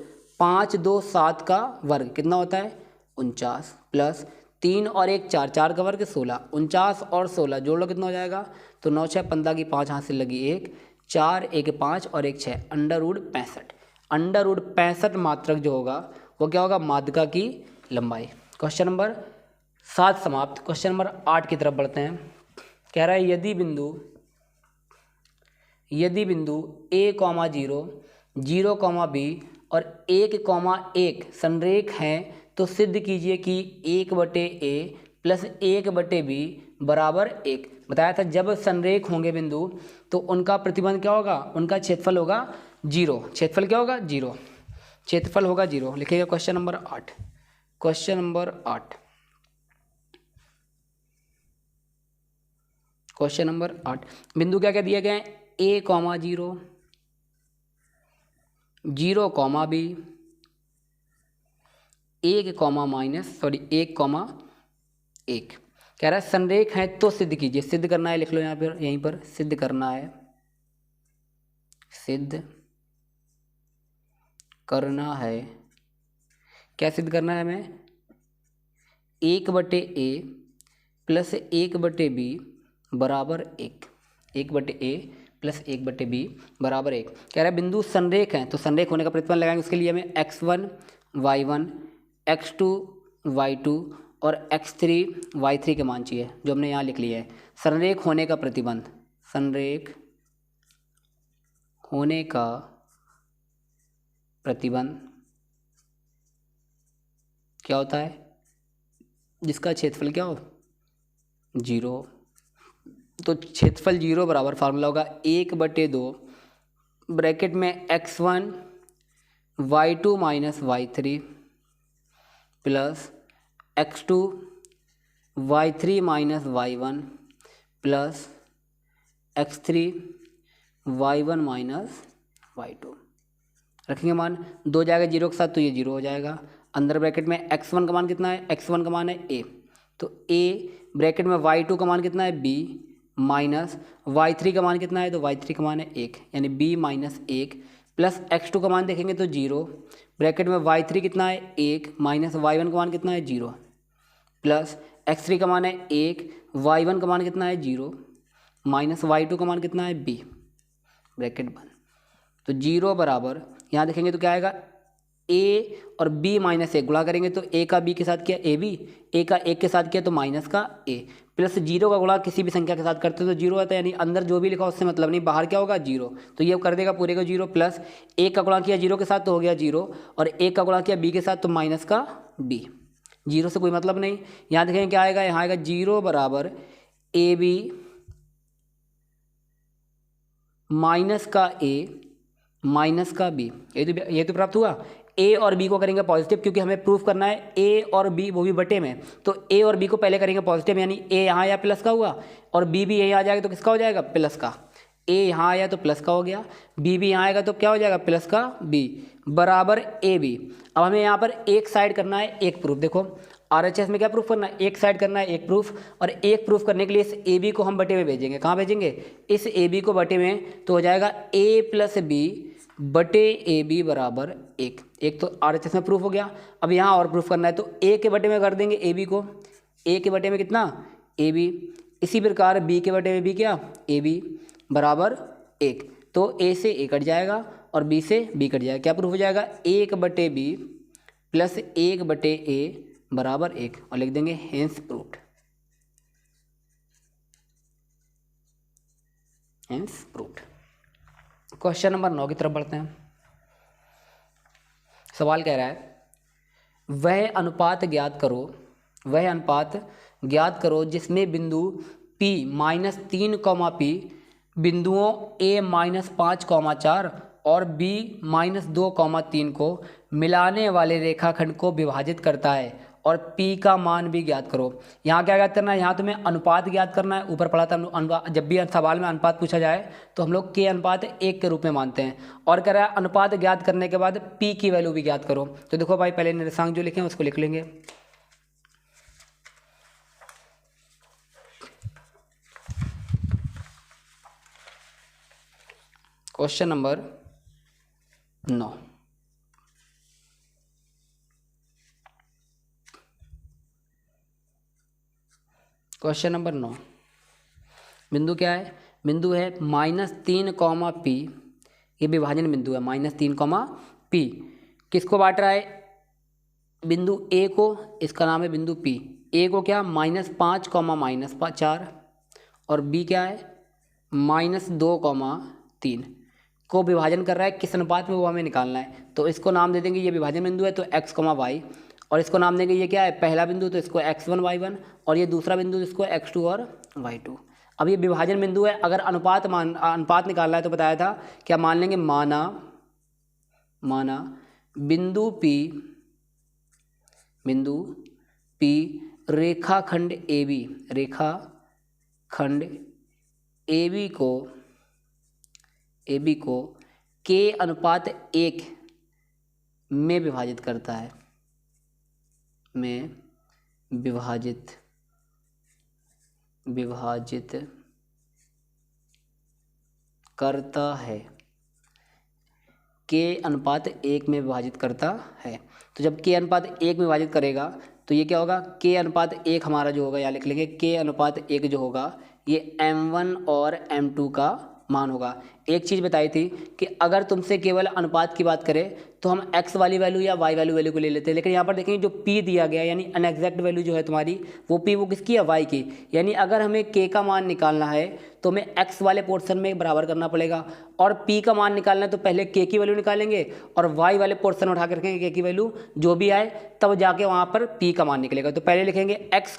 5 2 7 का वर्ग कितना होता है 49 प्लस 3 और 1 4, 4 का वर्ग 16, 49 और 16 जोड़ लो कितना हो जाएगा, तो 9 6 15 की 5 हाथ से लगी 1, 4 1 5 और 1 6, अंडर रूट 65। अंडर रूट 65 मात्रक जो होगा वो क्या होगा, माध्यिका की लंबाई। क्वेश्चन नंबर 7 समाप्त। क्वेश्चन नंबर 8 की तरफ बढ़ते हैं। कह रहा है यदि बिंदु a, 0, 0, b और 1, 1 संरेख हैं तो सिद्ध कीजिए कि 1/a प्लस 1/b बराबर 1। बताया था जब संरेख होंगे बिंदु तो उनका प्रतिबंध क्या होगा, उनका क्षेत्रफल होगा 0। क्षेत्रफल क्या होगा 0, क्षेत्रफल होगा 0। लिखिएगा क्वेश्चन नंबर 8। क्वेश्चन नंबर 8 बिंदु क्या क्या दिए गए हैं, a, 0, 0, b 1, 1, कह रहा है संरेख है तो सिद्ध कीजिए। सिद्ध करना है, लिख लो यहाँ पर, यहीं पर सिद्ध करना है, सिद्ध करना है। क्या सिद्ध करना है हमें, 1/a प्लस 1/b बराबर 1, 1/a प्लस 1/b बराबर 1। कह रहा है बिंदु संरेख हैं तो संरेख होने का प्रतिबंध लगाएंगे। उसके लिए हमें x1 y1 x2 y2 और x3 y3 के मान चाहिए, जो हमने यहाँ लिख लिया है। संरेख होने का प्रतिबंध, संरेख होने का प्रतिबंध क्या होता है, जिसका क्षेत्रफल क्या हो 0। तो क्षेत्रफल 0 बराबर फार्मूला होगा 1/2 ब्रैकेट में x1 y2 minus y3 plus x2 y3 minus y1 plus x3 y1 minus y2। रखेंगे मान, 2 जाएगा 0 के साथ तो ये 0 हो जाएगा। अंदर ब्रैकेट में x1 का मान कितना है, x1 का मान है a, तो a ब्रैकेट में y2 का मान कितना है b माइनस y3 का मान कितना है, तो y3 का मान है 1, यानी b माइनस 1 प्लस x2 का मान देखेंगे तो 0 ब्रैकेट में y3 कितना है 1 माइनस y1 का मान कितना है 0 प्लस x3 का मान है 1 y1 का मान कितना है 0 माइनस y2 का मान कितना है b ब्रैकेट बंद। तो 0 बराबर यहाँ देखेंगे तो क्या आएगा, a और b माइनस 1 गुणा करेंगे तो a का b के साथ किया ab, a का 1 के साथ किया तो माइनस का a प्लस 0 का गुणा किसी भी संख्या के साथ करते तो 0 आता है, यानी अंदर जो भी लिखा उससे मतलब नहीं, बाहर क्या होगा 0। तो ये कर देगा पूरे को 0 प्लस 1 का गुणा किया 0 के साथ तो हो गया 0 और 1 का गुणा किया b के साथ तो माइनस का b, 0 से कोई मतलब नहीं। यहाँ देखेंगे क्या आएगा, यहाँ आएगा 0 बराबर ab माइनस का a माइनस का b। ये तो प्राप्त हुआ। a और b को करेंगे पॉजिटिव क्योंकि हमें प्रूफ करना है a और b वो भी बटे में, तो a और b को पहले करेंगे पॉजिटिव, यानी a यहाँ आया प्लस का हुआ और b भी यहीं आ जाएगा तो किसका हो जाएगा प्लस का। a यहाँ आया तो प्लस का हो गया, b भी यहाँ आएगा तो क्या हो जाएगा प्लस का b बराबर ab। अब हमें यहाँ पर एक साइड करना है एक प्रूफ। देखो RHS में क्या प्रूफ करना है, एक साइड करना है एक प्रूफ, और एक प्रूफ करने के लिए इस AB को हम बटे में भेजेंगे। कहाँ भेजेंगे, इस AB को बटे में, तो हो जाएगा a प्लस b बटे AB बराबर 1। एक तो RHS में प्रूफ हो गया। अब यहाँ और प्रूफ करना है तो a के बटे में कर देंगे AB को, a के बटे में कितना AB, इसी प्रकार b के बटे में भी क्या AB बराबर 1। तो a से a कट जाएगा और b से b कट जाएगा। क्या प्रूफ हो जाएगा, 1/b प्लस 1/a बराबर 1 और लिख देंगे hence proofed. Hence proved. Question number 9 की तरफ बढ़ते हैं। सवाल कह रहा है वह अनुपात ज्ञात करो जिसमें बिंदु P -3, P बिंदुओं A -5, और B -2, 3 को मिलाने वाले रेखाखंड को विभाजित करता है और P का मान भी ज्ञात करो। यहाँ क्या ज्ञात करना है? यहाँ तुम्हें अनुपात ज्ञात करना है। ऊपर पढ़ा था हम लोग, जब भी सवाल में अनुपात पूछा जाए तो हम लोग K अनुपात 1 के रूप में मानते हैं। और कह रहा है अनुपात ज्ञात करने के बाद P की वैल्यू भी ज्ञात करो। तो देखो भाई, पहले निर्देशांक जो लिखे हैं उसको लिख लेंगे। Question number 9। क्वेश्चन नंबर 9, बिंदु क्या है? बिंदु है -3, P। ये विभाजन बिंदु है -3, P। किसको बांट रहा है? बिंदु A को, इसका नाम है बिंदु P। A को क्या? -5, -4, और B क्या है? -2, 3 को विभाजन कर रहा है। किस अनुपात में वो हमें निकालना है। तो इसको नाम दे देंगे, ये विभाजन बिंदु है तो x, y, और इसको नाम देंगे, ये क्या है? पहला बिंदु, तो इसको x1, y1, और ये दूसरा बिंदु इसको x2 और y2। अब ये विभाजन बिंदु है। अगर अनुपात निकालना है तो बताया था क्या मान लेंगे? माना बिंदु P रेखाखंड AB को K अनुपात 1 में विभाजित करता है, विभाजित करता है। K अनुपात 1 में विभाजित करता है। तो जब K अनुपात 1 में विभाजित करेगा तो ये क्या होगा? K अनुपात 1 हमारा जो होगा, यहाँ लिख लेंगे, K अनुपात 1 जो होगा ये M1 और M2 का मान होगा। एक चीज़ बताई थी कि अगर तुमसे केवल अनुपात की बात करें तो हम x वाली वैल्यू या y वाली वैल्यू को ले लेते हैं, लेकिन यहाँ पर देखेंगे जो p दिया गया यानी अनएग्जैक्ट वैल्यू जो है तुम्हारी वो p, वो किसकी है? y की। यानी अगर हमें k का मान निकालना है तो हमें x वाले पोर्शन में बराबर करना पड़ेगा, और p का मान निकालना है तो पहले k की वैल्यू निकालेंगे और y वाले पोर्शन उठा कर रखेंगे k की वैल्यू जो भी आए, तब जाके वहाँ पर p का मान निकलेगा। तो पहले लिखेंगे x,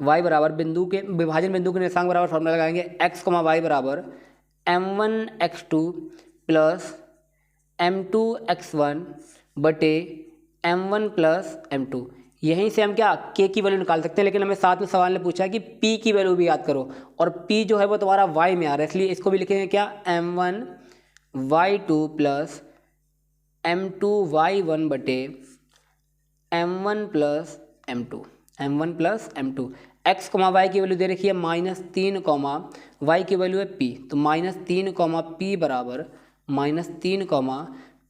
y बराबर बिंदु के विभाजन बिंदु के निर्देशांक बराबर फॉर्मूला लगाएंगे, x, y बराबर m1x2 प्लस m2x1 बटे m1 प्लस m2। यहीं से हम क्या k की वैल्यू निकाल सकते हैं, लेकिन हमें साथ में सवाल ने पूछा है कि p की वैल्यू भी याद करो, और p जो है वो तुम्हारा y में आ रहा है, इसलिए इसको भी लिखेंगे क्या? m1 y2 plus m2 y1 बटे m1 plus m2, x, y की वैल्यू दे रखी है -3, y की वैल्यू है p। तो -3,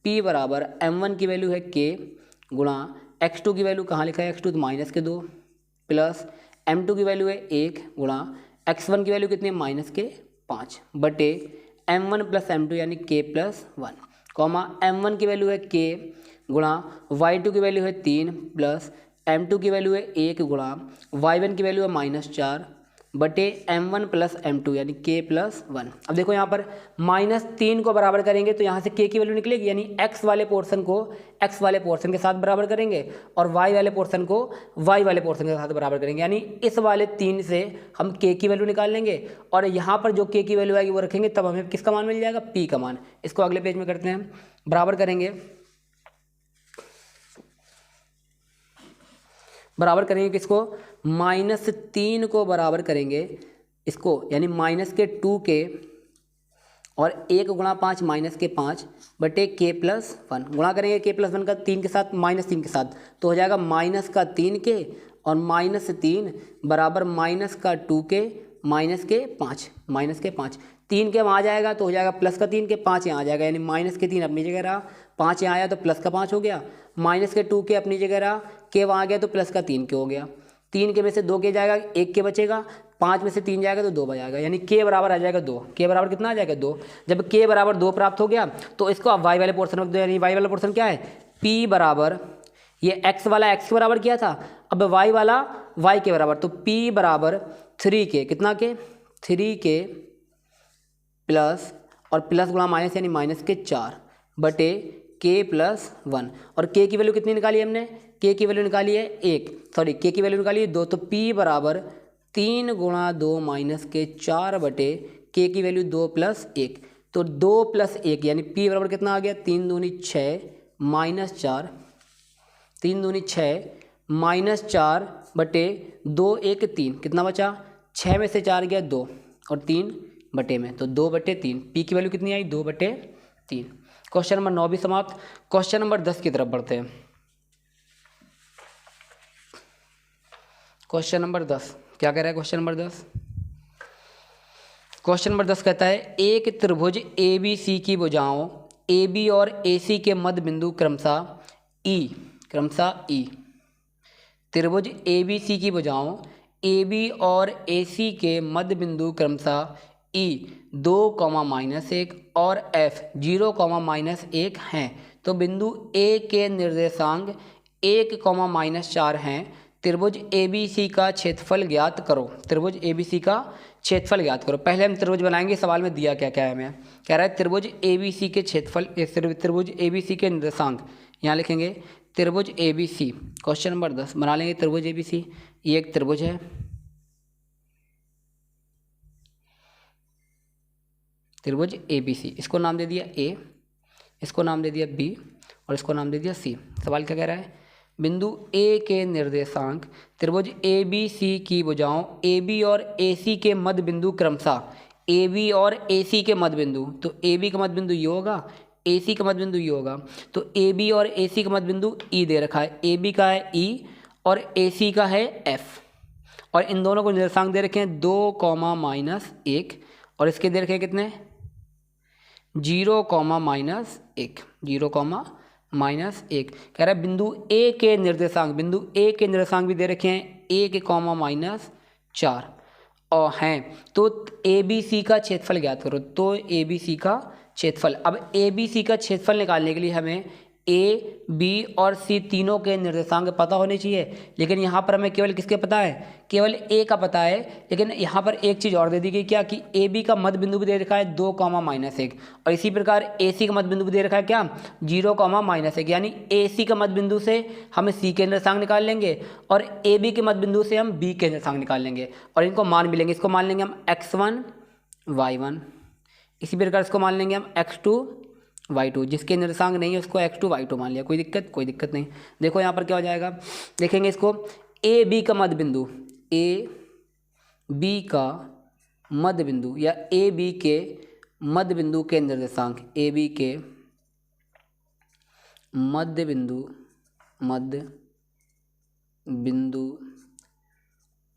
p बराबर m1 की वैल्यू है k गुणा x2 की वैल्यू कहाँ लिखा है? x2 तो -2 प्लस m2 की वैल्यू है 1 गुणा x1 की वैल्यू कितनी है? -5 बटे m1 प्लस m2 यानी k प्लस 1, m1 की वैल्यू है k गुणा y2 की वैल्यू है 3 प्लस m2 की वैल्यू है 1 गुणा y1 की वैल्यू है -4 बटे m1 प्लस m2 यानी k प्लस 1। अब देखो यहाँ पर -3 को बराबर करेंगे तो यहाँ से k की वैल्यू निकलेगी, यानी x वाले पोर्शन को x वाले पोर्शन के साथ बराबर करेंगे और y वाले पोर्शन को y वाले पोर्शन के साथ बराबर करेंगे, यानी इस वाले 3 से हम k की वैल्यू निकाल लेंगे और यहाँ पर जो k की वैल्यू आएगी वो रखेंगे, तब हमें किसका मान मिल जाएगा? p का मान। इसको अगले पेज में करते हैं, बराबर करेंगे किसको? -3 को बराबर करेंगे इसको, यानी -2k और 1 गुणा 5 -5 बटे k प्लस 1 गुणा करेंगे k प्लस 1 का 3 के साथ -3 के साथ, तो हो जाएगा -3k और -3 बराबर -2k -5 3 के वहाँ आ जाएगा तो हो जाएगा +3 के 5 यहाँ आ जाएगा, यानी -3 अपनी जगह रहा, 5 यहाँ आया तो +5 हो गया, -2k अपनी जगह रहा, k वहाँ आ गया तो +3 के हो गया, 3 के में से 2 के जाएगा, 1 के बचेगा, 5 में से 3 जाएगा तो 2 बचाएगा, यानी k बराबर आ जाएगा 2। k बराबर कितना आ जाएगा? 2। जब k बराबर 2 प्राप्त हो गया तो इसको अब y वाले पोर्शन रख दो, यानी y वाला पोर्शन क्या है? p बराबर, ये x वाला x के बराबर किया था, अब y वाला y के बराबर, तो p बराबर 3k, कितना के? 3k प्लस और प्लस गुणा माइनस यानी माइनस के 4 बटे k प्लस 1 और k की वैल्यू कितनी निकाली हमने, k की वैल्यू निकाली है 1, सॉरी k की वैल्यू निकाली है 2, तो p बराबर 3 गुणा 2 माइनस के 4 बटे k की वैल्यू 2 प्लस 1, तो 2 प्लस 1 यानी p बराबर कितना आ गया 3 दूनी 6 माइनस 4, 3 दूनी 6 माइनस 4 बटे 2 1 3, कितना बचा 6 में से 4 गया 2 और 3 बटे में, तो 2 बटे 3, p की वैल्यू कितनी आई 2 बटे 3। क्वेश्चन नंबर 9 भी समाप्त। क्वेश्चन नंबर 10 की तरफ बढ़ते हैं। क्वेश्चन नंबर 10 क्या कह रहा है, क्वेश्चन नंबर 10, क्वेश्चन नंबर 10 कहता है एक त्रिभुज ABC की भुजाओं AB और AC के मध्य बिंदु क्रमशः E, त्रिभुज ABC की भुजाओं AB और AC के मध्य बिंदु क्रमशः E 2, -1 और F 0, -1 हैं, तो बिंदु A के निर्देशांक 1, -4 हैं। त्रिभुज ABC का क्षेत्रफल ज्ञात करो। त्रिभुज ABC का क्षेत्रफल ज्ञात करो। पहले हम त्रिभुज बनाएंगे, सवाल में दिया क्या क्या है हमें, कह रहा है त्रिभुज ABC के क्षेत्रफल, त्रिभुज ABC के निर्देशांक, यहाँ लिखेंगे त्रिभुज ABC। क्वेश्चन नंबर 10 बना लेंगे त्रिभुज ABC। ये एक त्रिभुज है, त्रिभुज ABC, इसको नाम दे दिया A, इसको नाम दे दिया B और इसको नाम दे दिया C। सवाल क्या कह रहा है, बिंदु A के निर्देशांक त्रिभुज ABC की भुजाओं AB और AC के मध्य बिंदु क्रमशः AB और AC के मध्य बिंदु, तो AB का मध्य बिंदु ये होगा, AC का मध्य बिंदु ये होगा, तो AB और AC का मध्य बिंदु E दे रखा है, AB का है E और AC का है F, और इन दोनों को निर्देशांक दे रखे हैं 2, -1 और इसके दे रखे हैं कितने 0, -1, 0, -1। कह रहा है बिंदु A के निर्देशांक, बिंदु A के निर्देशांक भी दे रखे हैं 1, -4 और हैं, तो ABC का क्षेत्रफल ज्ञात करो। तो ABC का क्षेत्रफल, अब ABC का क्षेत्रफल निकालने के लिए हमें A, B और C तीनों के निर्देशांक पता होने चाहिए, लेकिन यहाँ पर हमें केवल किसके पता है, केवल A का पता है। लेकिन यहाँ पर एक चीज़ और दे दी गई क्या, कि AB का मध्य बिंदु भी दे रखा है 2, -1 और इसी प्रकार AC का मध्य बिंदु भी दे रखा है क्या 0, -1, यानी AC का मध्य बिंदु से हम C के निर्देशांक निकाल लेंगे और AB के मध्य बिंदु से हम B के निर्देशांक निकाल लेंगे और इनको मान भी लेंगे। इसको मान लेंगे हम x1, y1, इसी प्रकार इसको मान लेंगे हम x2, y2, जिसके निर्देशांक नहीं है उसको x2, y2 मान लिया, कोई दिक्कत नहीं। देखो यहाँ पर क्या हो जाएगा, देखेंगे इसको AB का मध्य बिंदु, AB का मध्य बिंदु या AB के मध्य बिंदु के निर्देशांक, AB के मध्य बिंदु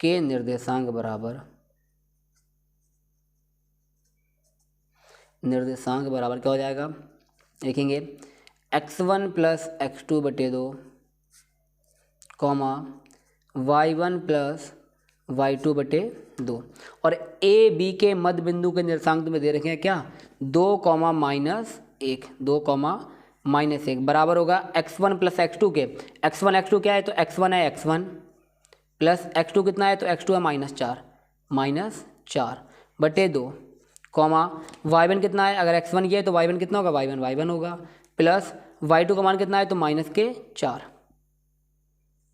के निर्देशांक बराबर क्या हो जाएगा, लिखेंगे x1 प्लस x2 बटे 2, y1 प्लस y2 बटे 2 और AB के मध्य बिंदु के निर्देशांक में दे रखे हैं क्या 2, -1, 2, -1 बराबर होगा x1 प्लस x2 के। x1 x2 क्या है, तो x1 है x1 प्लस x2 कितना है, तो x2 है -4 बटे 2, y1 कितना है, अगर x1 ये है तो y1 कितना होगा, y1 होगा, प्लस y2 का मान कितना है, तो -4,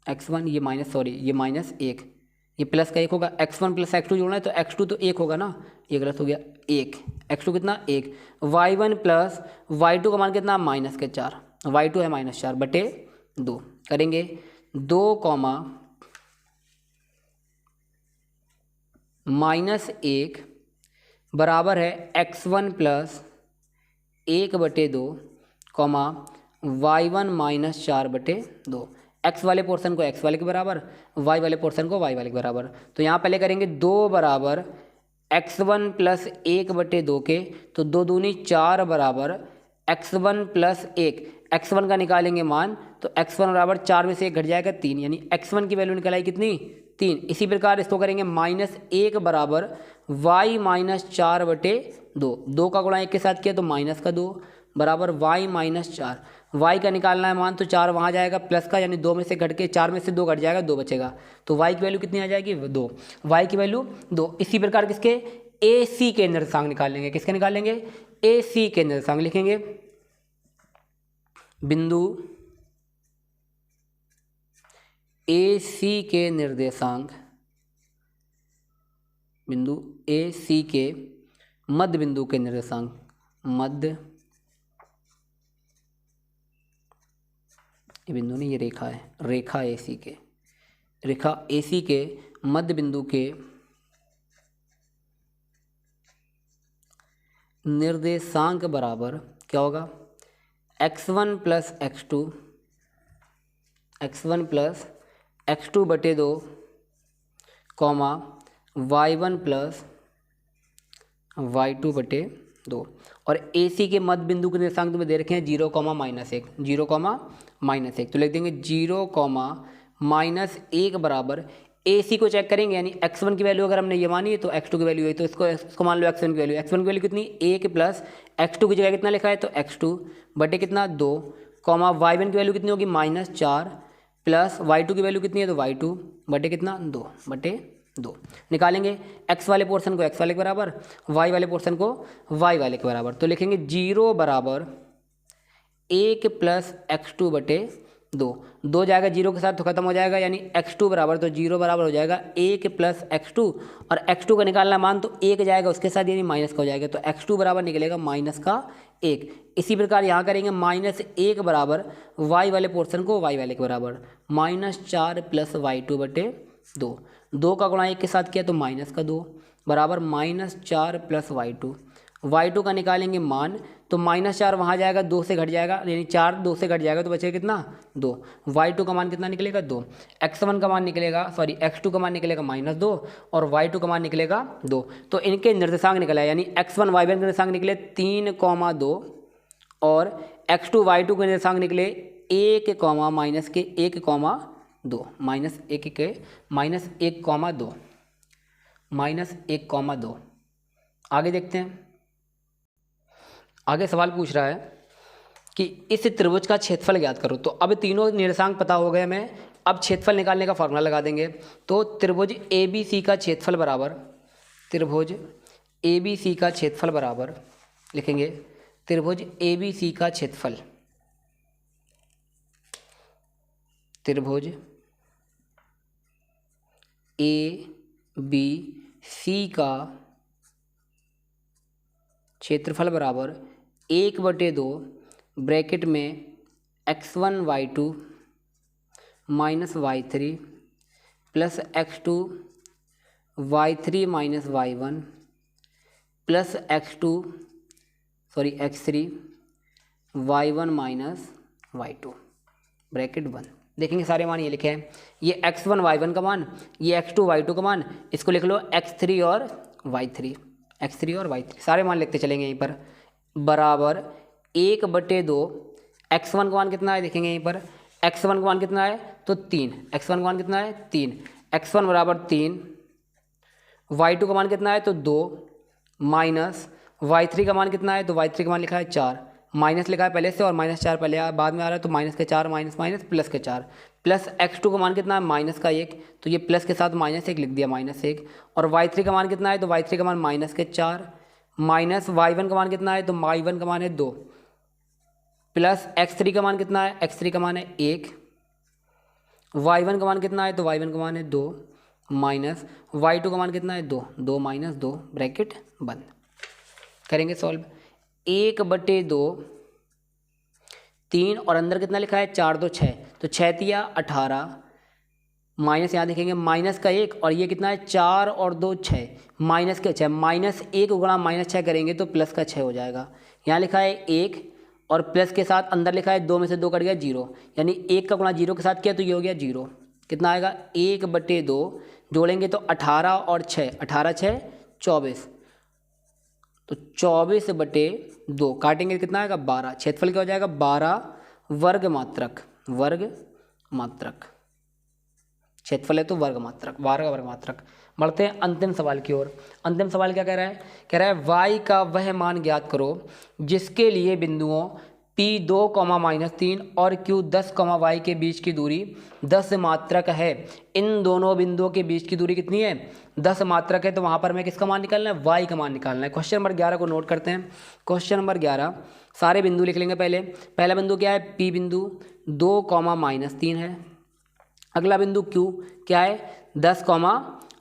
x1 ये -1, ये प्लस का 1 होगा, x1 प्लस x2 जोड़ना है तो x2 तो 1 होगा ना, ये गलत हो गया 1, x2 कितना 1, y1 प्लस y2 का मान कितना -4, y2 है -4 बटे 2, करेंगे 2, -1 बराबर है x1 प्लस 1 बटे 2, y1 -4 बटे 2, x वाले पोर्शन को x वाले के बराबर, y वाले पोर्शन को y वाले के बराबर। तो यहाँ पहले करेंगे 2 बराबर x1 प्लस 1 बटे 2 के, तो 2 दूनी 4 बराबर x1 प्लस 1, x1 का निकालेंगे मान, तो x1 बराबर 4 में से 1 घट जाएगा 3, यानी x1 की वैल्यू निकल आई कितनी 3। इसी प्रकार इसको करेंगे -1 बराबर y -4 बटे 2, 2 का गुणा 1 के साथ किया तो -2 बराबर y -4, वाई का निकालना है मान, तो 4 वहाँ जाएगा प्लस का, यानी 2 में से घट के 4 में से 2 घट जाएगा, 2 बचेगा, तो वाई की वैल्यू कितनी आ जाएगी 2, वाई की वैल्यू 2। इसी प्रकार किसके ए सी के निर्देशांक निकाल लेंगे, किसके निकाल लेंगे ए सी के निर्देशांक। लिखेंगे बिंदु ए सी के निर्देशांक, बिंदु ए सी के मध्य बिंदु के निर्देशांक, मध्य, ये बिंदु नहीं, ये रेखा है, रेखा ए सी के, रेखा ए सी के मध्य बिंदु के निर्देशांक बराबर क्या होगा x1 plus x2, x1 plus x2 बटे 2, कॉमा y1 प्लस y2 बटे 2। और ए सी के मध्य बिंदु के निर्देशांक तुम्हें दे रखे हैं 0, -1, 0, -1, तो लिख देंगे 0, -1 बराबर ए सी को चेक करेंगे, यानी x1 की वैल्यू अगर हमने ये मानी है तो x2 की वैल्यू है, तो इसको मान लो x1 की वैल्यू कितनी 1 प्लस x2 की जगह कितना लिखा है तो x2 बटे कितना 2, कॉमा y1 की वैल्यू कितनी होगी -4 प्लस y2 की वैल्यू कितनी है तो y2 बटे कितना 2 बटे 2। निकालेंगे x वाले पोर्शन को x वाले के बराबर, y वाले पोर्शन को y वाले के बराबर, तो लिखेंगे 0 बराबर 1 प्लस x2 बटे 2 जाएगा 0 के साथ तो खत्म हो जाएगा, यानी x2 बराबर, तो 0 बराबर हो जाएगा 1 प्लस x2, और x2 का निकालना मान तो 1 जाएगा उसके साथ, यानी माइनस का हो जाएगा, तो x2 बराबर निकलेगा -1। इसी प्रकार यहाँ करेंगे -1 बराबर y वाले पोर्शन को y वाले के बराबर, -4 प्लस y2 बटे 2 का गुणा 1 के साथ किया तो -2 बराबर -4 प्लस y2 का निकालेंगे मान, तो -4 वहाँ जाएगा 2 से घट जाएगा, यानी 4 2 से घट जाएगा तो बचेगा कितना 2, y2 का मान कितना निकलेगा 2, x1 का मान निकलेगा x2 का मान निकलेगा -2 और y2 का मान निकलेगा 2। तो इनके निर्देशांक निकला, यानी x1 y1 के निर्देशांक निकले 3,2 और x2 y2 के निर्देशांक निकले 1, -1,2 -1,2। आगे देखते हैं, आगे सवाल पूछ रहा है कि इस त्रिभुज का क्षेत्रफल ज्ञात करो। तो अब तीनों निर्देशांक पता हो गए हमें, अब क्षेत्रफल निकालने का फॉर्मूला लगा देंगे। तो त्रिभुज ए बी सी का क्षेत्रफल बराबर, त्रिभुज ए बी सी का क्षेत्रफल बराबर, लिखेंगे त्रिभुज ए बी सी का क्षेत्रफल, त्रिभुज ए बी सी का क्षेत्रफल बराबर 1/2 ब्रैकेट में x1 y2 minus y3 plus x2 y3 minus y1 plus x3 y1 minus y2 bracket बंद। देखेंगे सारे मान ये लिखे हैं, ये x1 y1 का मान, ये x2 y2 का मान, इसको लिख लो x3 और y3, सारे मान लिखते चलेंगे यहीं पर, बराबर 1/2 x1 का मान कितना है, देखेंगे यहीं पर x1 का मान कितना है तो 3, x1 का मान कितना है 3, x1 बराबर 3, y2 का मान कितना है तो 2, माइनस y3 का मान कितना है तो y3 का मान लिखा है 4, माइनस लिखा है पहले से और -4 पहले बाद में आ रहा है तो -4 माइनस प्लस के 4, प्लस x2 का मान कितना है -1, तो ये प्लस के साथ -1 लिख दिया -1, और y3 का मान कितना है तो y3 का मान -4, माइनस y1 का मान कितना है तो y1 का मान है 2, प्लस x3 का मान कितना है, x3 का मान है 1, y1 का मान कितना है तो y1 का मान है 2, माइनस y2 का मान कितना है 2, 2 माइनस 2 ब्रैकेट बंद। करेंगे सॉल्व, 1/2 3 और अंदर कितना लिखा है 4 2 6, तो 6 तिया 18, माइनस यहाँ देखेंगे माइनस का 1 और ये कितना है 4 और 2 6, माइनस का 6, -1 गुणा -6 करेंगे तो प्लस का 6 हो जाएगा। यहाँ लिखा है 1 और प्लस के साथ अंदर लिखा है 2 में से 2 कट गया 0, यानी 1 का गुणा 0 के साथ किया तो ये हो गया 0, कितना आएगा 1/2, जोड़ेंगे तो 18 और 6, 18 6 24, तो 24/2 काटेंगे कितना आएगा 12, क्षेत्रफल क्या हो जाएगा 12 वर्ग मात्रक, क्षेत्रफल है तो वर्ग मात्रक, 12 वर्ग मात्रक। बढ़ते हैं अंतिम सवाल की ओर। अंतिम सवाल क्या कह रहा है, कह रहा है y का वह मान ज्ञात करो जिसके लिए बिंदुओं P P2, और Q10, y के बीच की दूरी 10 मात्रक है। इन दोनों बिंदुओं के बीच की दूरी कितनी है? 10 मात्रक है। तो वहाँ पर हमें किसका मान निकालना है? y का मान निकालना है। क्वेश्चन नंबर 11 को नोट करते हैं। क्वेश्चन नंबर 11 सारे बिंदु लिख लेंगे। पहला बिंदु क्या है? P बिंदु 2, है। अगला बिंदु Q क्या है? 10,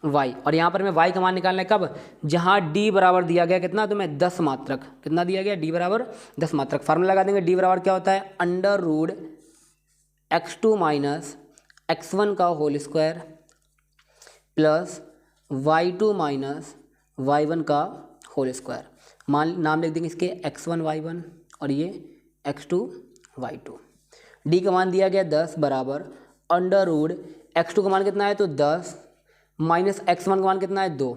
y, और यहाँ पर हमें y का मान निकालना है कब? जहाँ d बराबर दिया गया कितना तुम्हें? 10 मात्रक। कितना दिया गया? d बराबर 10 मात्रक। फार्मूला लगा देंगे। d बराबर क्या होता है? Under root x2 minus x1 का whole square plus y2 minus y1 का होल स्क्वायर। नाम लिख देंगे इसके x1 y1 और ये x2 y2। d का मान दिया गया 10 बराबर अंडर रूट x2 का मान कितना है? तो 10 माइनस x1 का मान कितना है? 2,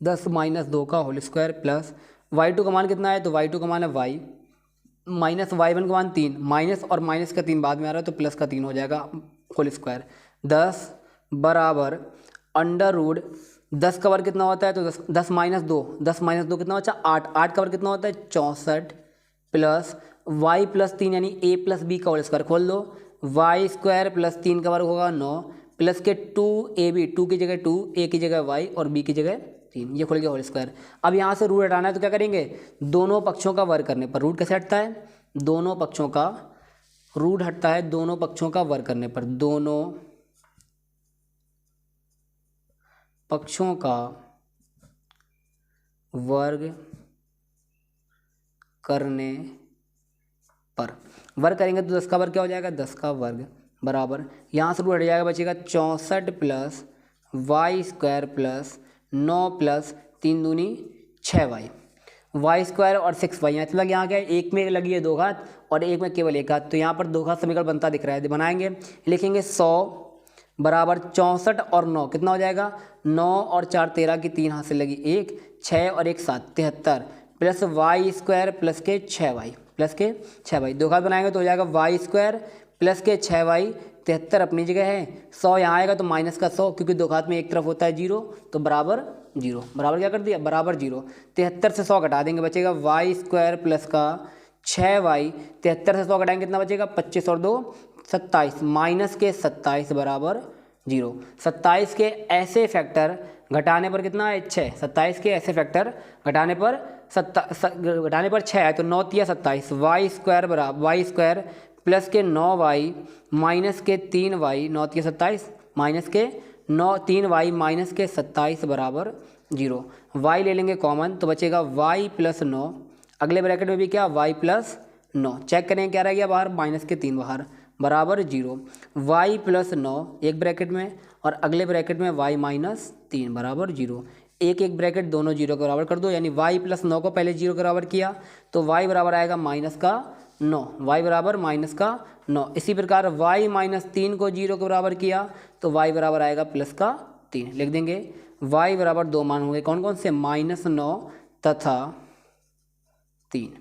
10 माइनस 2 का होल स्क्वायर प्लस y2 का मान कितना है? तो y2 का मान है y माइनस y1 का मान 3, माइनस और माइनस का 3 बाद में आ रहा है तो प्लस का 3 हो जाएगा होल स्क्वायर। 10 बराबर अंडर रूट 10 का वर्ग कितना होता है? तो 10 माइनस 2, 10 माइनस 2 कितना होता है? 8, 8 का वर्ग कितना होता है? 64 प्लस y प्लस 3 यानी a प्लस b का होल स्क्वायर। खोल दो। y स्क्वायर प्लस 3 का वर्ग होगा 9 प्लस के 2ab, 2 की जगह 2, a की जगह y और b की जगह 3। ये खुल गया होल स्क्वायर। अब यहाँ से रूट हटाना है तो क्या करेंगे? दोनों पक्षों का वर्ग करने पर। रूट कैसे हटता है? दोनों पक्षों का रूट हटता है दोनों पक्षों का वर्ग करने पर। दोनों पक्षों का वर्ग करने पर। वर्ग करेंगे तो 10 का वर्ग क्या हो जाएगा? 10 का वर्ग बराबर यहाँ से रूट हट जाएगा, बचेगा 64 plus y square plus 9 plus 3 दूनी 6y, y स्क्वायर और 6y। मतलब यहाँ क्या है? एक में लगी है 2 घात और एक में केवल 1 घात, तो यहाँ पर 2 घात समीकरण बनता दिख रहा है। बनाएंगे, लिखेंगे 100 बराबर 64 और 9 कितना हो जाएगा? 9 और 4 13 की 3 हाथ से लगी 1, 6 और 1 7 73 प्लस y स्क्वायर प्लस के 6y प्लस के 6y। 2 घात बनाएंगे तो हो जाएगा y स्क्वायर प्लस के 6y। 73 अपनी जगह है, 100 यहाँ आएगा तो माइनस का 100, क्योंकि 2 घात में एक तरफ होता है 0, तो बराबर 0। बराबर क्या कर दिया? बराबर 0। 73 से 100 घटा देंगे, बचेगा y स्क्वायर प्लस का 6y। 73 से 100 घटाएंगे कितना बचेगा? 25 और 2 27, माइनस के 27 बराबर 0। 27 के ऐसे फैक्टर घटाने पर कितना है? 6। 27 के ऐसे फैक्टर घटाने पर 6 है तो 9 तिया 27। y स्क्वायर बराबर y स्क्वायर प्लस के 9y माइनस के 3y, 9 तिया 27 माइनस के 3y माइनस के 27 बराबर 0। y ले लेंगे कॉमन तो बचेगा y प्लस 9। अगले ब्रैकेट में भी क्या? y plus 9। चेक करें क्या रह गया बाहर? माइनस के 3 बाहर बराबर 0। y प्लस 9 एक ब्रैकेट में और अगले ब्रैकेट में y माइनस 3 बराबर 0। एक एक ब्रैकेट दोनों 0 के बराबर कर दो, यानी y प्लस 9 को पहले 0 के बराबर किया तो y बराबर आएगा माइनस का 9, y बराबर माइनस का 9। इसी प्रकार y माइनस 3 को 0 के बराबर किया तो y बराबर आएगा प्लस का 3। लिख देंगे y बराबर 2 मान होंगे कौन कौन से? -9 तथा 3।